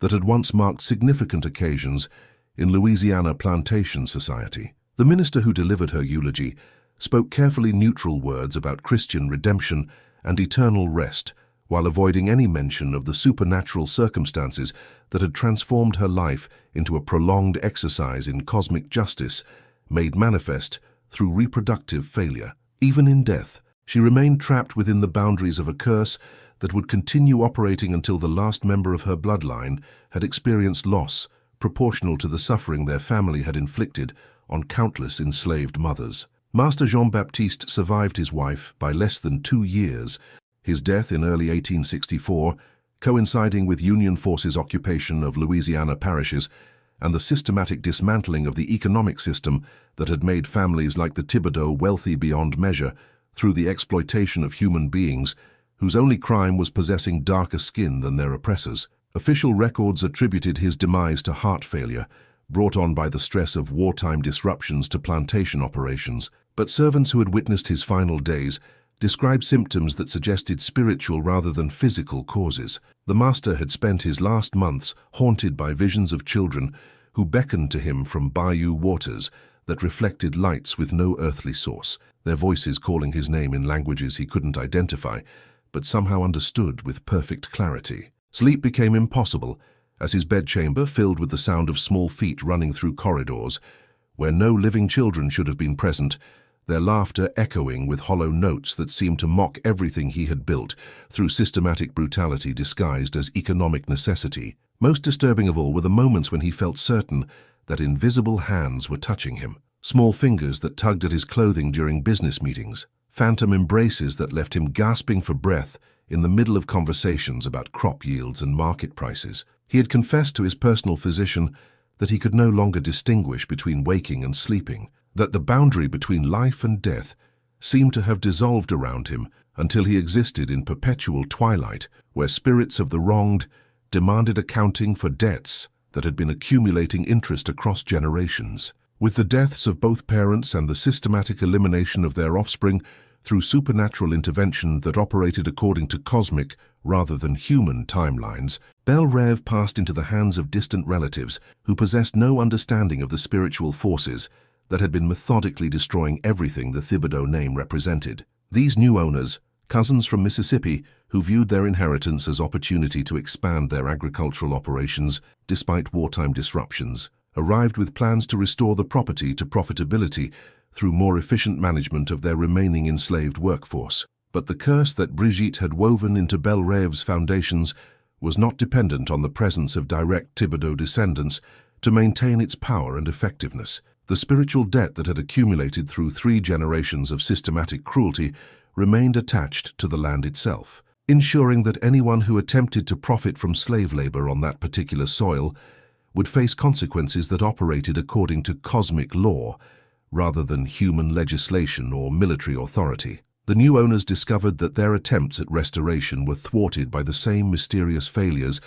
that had once marked significant occasions in Louisiana plantation society. The minister who delivered her eulogy spoke carefully neutral words about Christian redemption and eternal rest, while avoiding any mention of the supernatural circumstances that had transformed her life into a prolonged exercise in cosmic justice, made manifest through reproductive failure. Even in death, she remained trapped within the boundaries of a curse that would continue operating until the last member of her bloodline had experienced loss proportional to the suffering their family had inflicted on countless enslaved mothers. Master Jean-Baptiste survived his wife by less than 2 years, his death in early 1864 coinciding with Union forces' occupation of Louisiana parishes and the systematic dismantling of the economic system that had made families like the Tibido wealthy beyond measure through the exploitation of human beings whose only crime was possessing darker skin than their oppressors. Official records attributed his demise to heart failure, brought on by the stress of wartime disruptions to plantation operations, but servants who had witnessed his final days described symptoms that suggested spiritual rather than physical causes. The master had spent his last months haunted by visions of children who beckoned to him from Bayou waters that reflected lights with no earthly source, their voices calling his name in languages he couldn't identify, but somehow understood with perfect clarity. Sleep became impossible as his bedchamber filled with the sound of small feet running through corridors, where no living children should have been present, their laughter echoing with hollow notes that seemed to mock everything he had built through systematic brutality disguised as economic necessity. Most disturbing of all were the moments when he felt certain that invisible hands were touching him, small fingers that tugged at his clothing during business meetings, phantom embraces that left him gasping for breath in the middle of conversations about crop yields and market prices. He had confessed to his personal physician that he could no longer distinguish between waking and sleeping, that the boundary between life and death seemed to have dissolved around him until he existed in perpetual twilight, where spirits of the wronged demanded accounting for debts that had been accumulating interest across generations. With the deaths of both parents and the systematic elimination of their offspring through supernatural intervention that operated according to cosmic rather than human timelines, Bel Rave passed into the hands of distant relatives who possessed no understanding of the spiritual forces that had been methodically destroying everything the Tibido name represented. These new owners, cousins from Mississippi who viewed their inheritance as opportunity to expand their agricultural operations despite wartime disruptions, arrived with plans to restore the property to profitability through more efficient management of their remaining enslaved workforce. But the curse that Bridget had woven into Bel Rave's foundations was not dependent on the presence of direct Tibido descendants to maintain its power and effectiveness. The spiritual debt that had accumulated through 3 generations of systematic cruelty remained attached to the land itself, ensuring that anyone who attempted to profit from slave labor on that particular soil would face consequences that operated according to cosmic law rather than human legislation or military authority. The new owners discovered that their attempts at restoration were thwarted by the same mysterious failures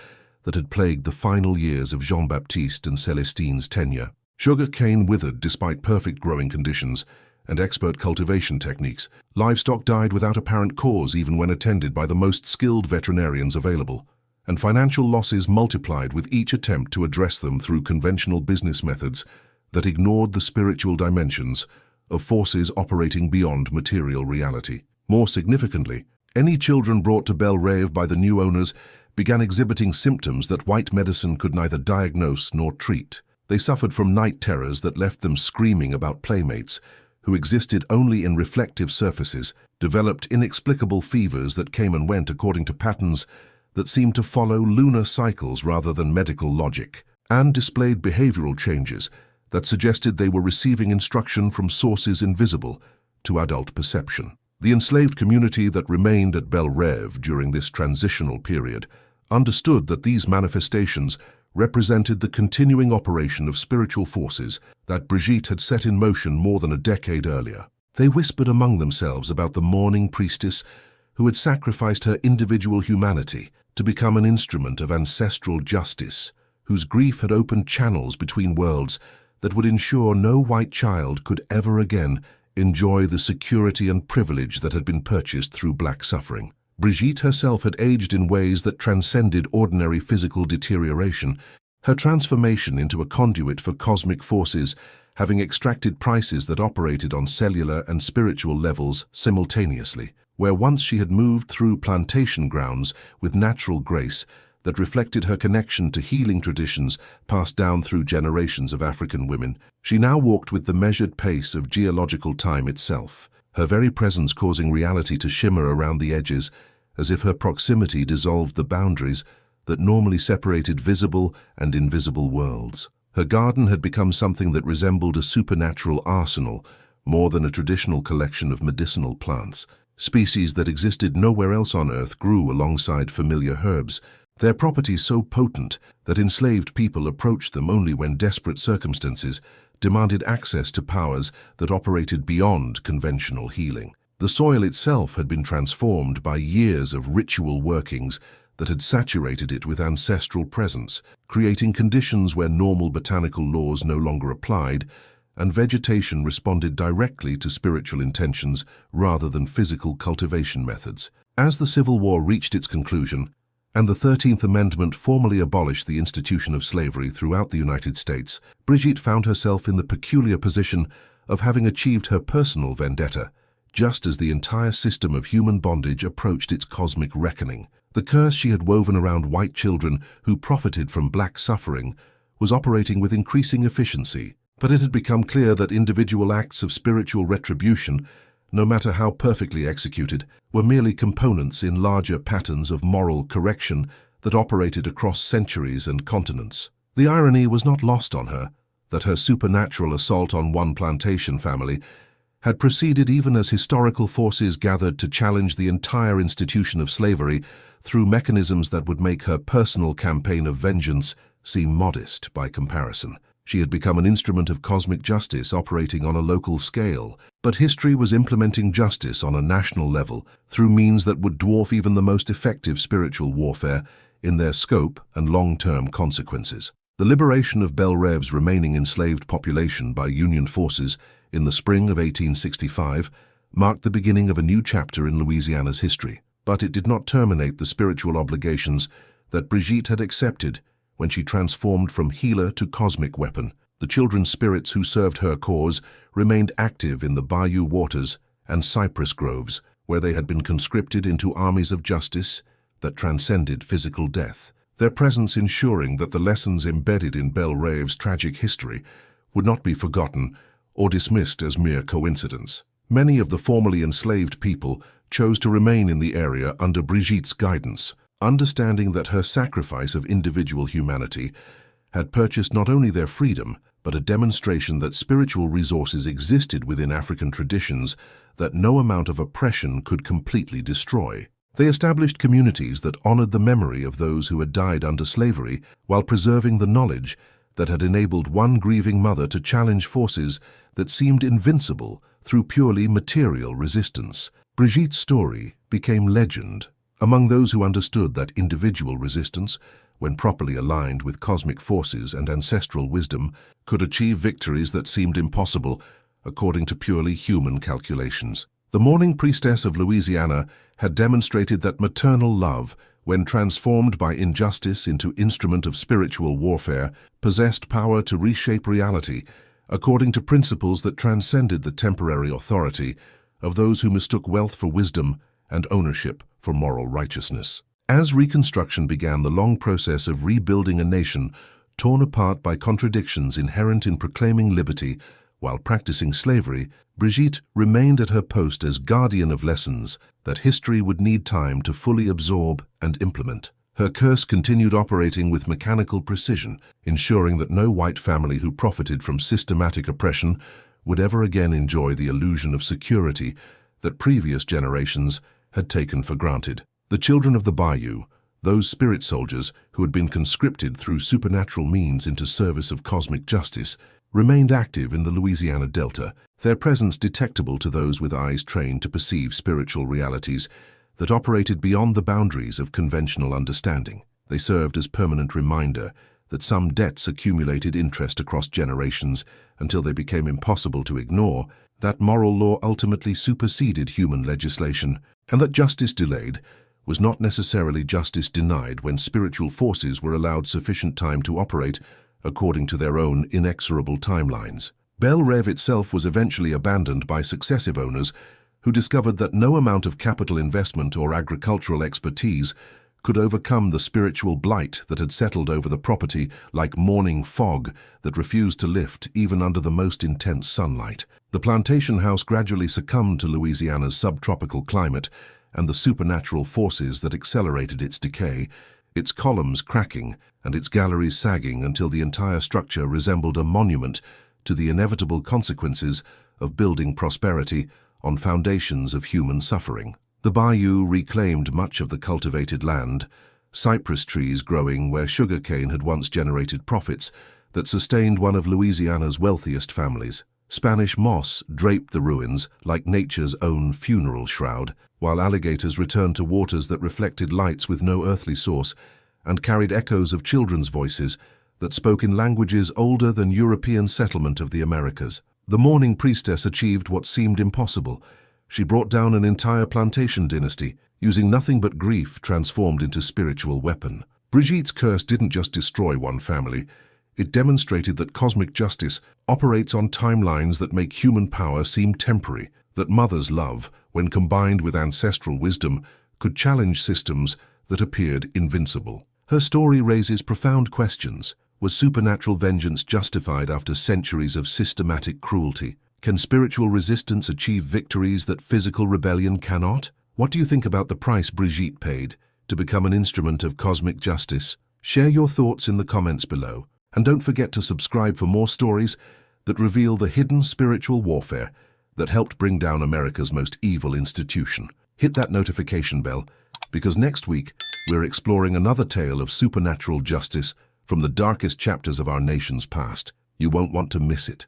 that had plagued the final years of Jean-Baptiste and Celestine's tenure. Sugar cane withered despite perfect growing conditions and expert cultivation techniques. Livestock died without apparent cause even when attended by the most skilled veterinarians available, and financial losses multiplied with each attempt to address them through conventional business methods that ignored the spiritual dimensions of forces operating beyond material reality. More significantly, any children brought to Bel Rave by the new owners began exhibiting symptoms that white medicine could neither diagnose nor treat. They suffered from night terrors that left them screaming about playmates, who existed only in reflective surfaces, developed inexplicable fevers that came and went according to patterns that seemed to follow lunar cycles rather than medical logic, and displayed behavioral changes that suggested they were receiving instruction from sources invisible to adult perception. The enslaved community that remained at Bel Rave during this transitional period understood that these manifestations represented the continuing operation of spiritual forces that Bridget had set in motion more than a decade earlier. They whispered among themselves about the mourning priestess who had sacrificed her individual humanity to become an instrument of ancestral justice, whose grief had opened channels between worlds that would ensure no white child could ever again enjoy the security and privilege that had been purchased through black suffering. Bridget herself had aged in ways that transcended ordinary physical deterioration, her transformation into a conduit for cosmic forces having extracted prices that operated on cellular and spiritual levels simultaneously. Where once she had moved through plantation grounds with natural grace that reflected her connection to healing traditions passed down through generations of African women, she now walked with the measured pace of geological time itself, her very presence causing reality to shimmer around the edges as if her proximity dissolved the boundaries that normally separated visible and invisible worlds. Her garden had become something that resembled a supernatural arsenal more than a traditional collection of medicinal plants. Species that existed nowhere else on Earth grew alongside familiar herbs, their properties so potent that enslaved people approached them only when desperate circumstances demanded access to powers that operated beyond conventional healing. The soil itself had been transformed by years of ritual workings that had saturated it with ancestral presence, creating conditions where normal botanical laws no longer applied, and vegetation responded directly to spiritual intentions rather than physical cultivation methods. As the Civil War reached its conclusion, and the 13th Amendment formally abolished the institution of slavery throughout the United States, Bridget found herself in the peculiar position of having achieved her personal vendetta, just as the entire system of human bondage approached its cosmic reckoning. The curse she had woven around white children who profited from black suffering was operating with increasing efficiency, but it had become clear that individual acts of spiritual retribution, no matter how perfectly executed, were merely components in larger patterns of moral correction that operated across centuries and continents. The irony was not lost on her that her supernatural assault on one plantation family had proceeded even as historical forces gathered to challenge the entire institution of slavery through mechanisms that would make her personal campaign of vengeance seem modest by comparison. She had become an instrument of cosmic justice operating on a local scale, but history was implementing justice on a national level through means that would dwarf even the most effective spiritual warfare in their scope and long-term consequences. The liberation of Bel Rave's remaining enslaved population by Union forces in the spring of 1865 marked the beginning of a new chapter in Louisiana's history, but it did not terminate the spiritual obligations that Bridget had accepted when she transformed from healer to cosmic weapon. The children spirits who served her cause remained active in the Bayou waters and cypress groves, where they had been conscripted into armies of justice that transcended physical death, their presence ensuring that the lessons embedded in Bel Rave's tragic history would not be forgotten or dismissed as mere coincidence. Many of the formerly enslaved people chose to remain in the area under Bridget's guidance, understanding that her sacrifice of individual humanity had purchased not only their freedom, but a demonstration that spiritual resources existed within African traditions that no amount of oppression could completely destroy. They established communities that honored the memory of those who had died under slavery while preserving the knowledge that had enabled one grieving mother to challenge forces that seemed invincible through purely material resistance. Bridget's story became legend among those who understood that individual resistance, when properly aligned with cosmic forces and ancestral wisdom, could achieve victories that seemed impossible according to purely human calculations. The mourning priestess of Louisiana had demonstrated that maternal love, when transformed by injustice into instrument of spiritual warfare, possessed power to reshape reality according to principles that transcended the temporary authority of those who mistook wealth for wisdom and ownership for moral righteousness. As Reconstruction began the long process of rebuilding a nation torn apart by contradictions inherent in proclaiming liberty While practicing slavery, Brigitte remained at her post as guardian of lessons that history would need time to fully absorb and implement. Her curse continued operating with mechanical precision, ensuring that no white family who profited from systematic oppression would ever again enjoy the illusion of security that previous generations had taken for granted. The children of the Bayou, those spirit soldiers who had been conscripted through supernatural means into service of cosmic justice, remained active in the Louisiana Delta, their presence detectable to those with eyes trained to perceive spiritual realities that operated beyond the boundaries of conventional understanding. They served as permanent reminder that some debts accumulated interest across generations until they became impossible to ignore, that moral law ultimately superseded human legislation, and that justice delayed was not necessarily justice denied when spiritual forces were allowed sufficient time to operate according to their own inexorable timelines. Bel Rave itself was eventually abandoned by successive owners who discovered that no amount of capital investment or agricultural expertise could overcome the spiritual blight that had settled over the property like morning fog that refused to lift even under the most intense sunlight. The plantation house gradually succumbed to Louisiana's subtropical climate and the supernatural forces that accelerated its decay, its columns cracking and its galleries sagging until the entire structure resembled a monument to the inevitable consequences of building prosperity on foundations of human suffering. The Bayou reclaimed much of the cultivated land, cypress trees growing where sugarcane had once generated profits that sustained one of Louisiana's wealthiest families. Spanish moss draped the ruins like nature's own funeral shroud, while alligators returned to waters that reflected lights with no earthly source and carried echoes of children's voices that spoke in languages older than European settlement of the Americas. The Mourning Priestess achieved what seemed impossible. She brought down an entire plantation dynasty, using nothing but grief transformed into spiritual weapon. Brigitte's curse didn't just destroy one family. It demonstrated that cosmic justice operates on timelines that make human power seem temporary, that mother's love, when combined with ancestral wisdom, could challenge systems that appeared invincible. Her story raises profound questions. Was supernatural vengeance justified after centuries of systematic cruelty? Can spiritual resistance achieve victories that physical rebellion cannot? What do you think about the price Brigitte paid to become an instrument of cosmic justice? Share your thoughts in the comments below. And don't forget to subscribe for more stories that reveal the hidden spiritual warfare that helped bring down America's most evil institution. Hit that notification bell, because next week we're exploring another tale of supernatural justice from the darkest chapters of our nation's past. You won't want to miss it.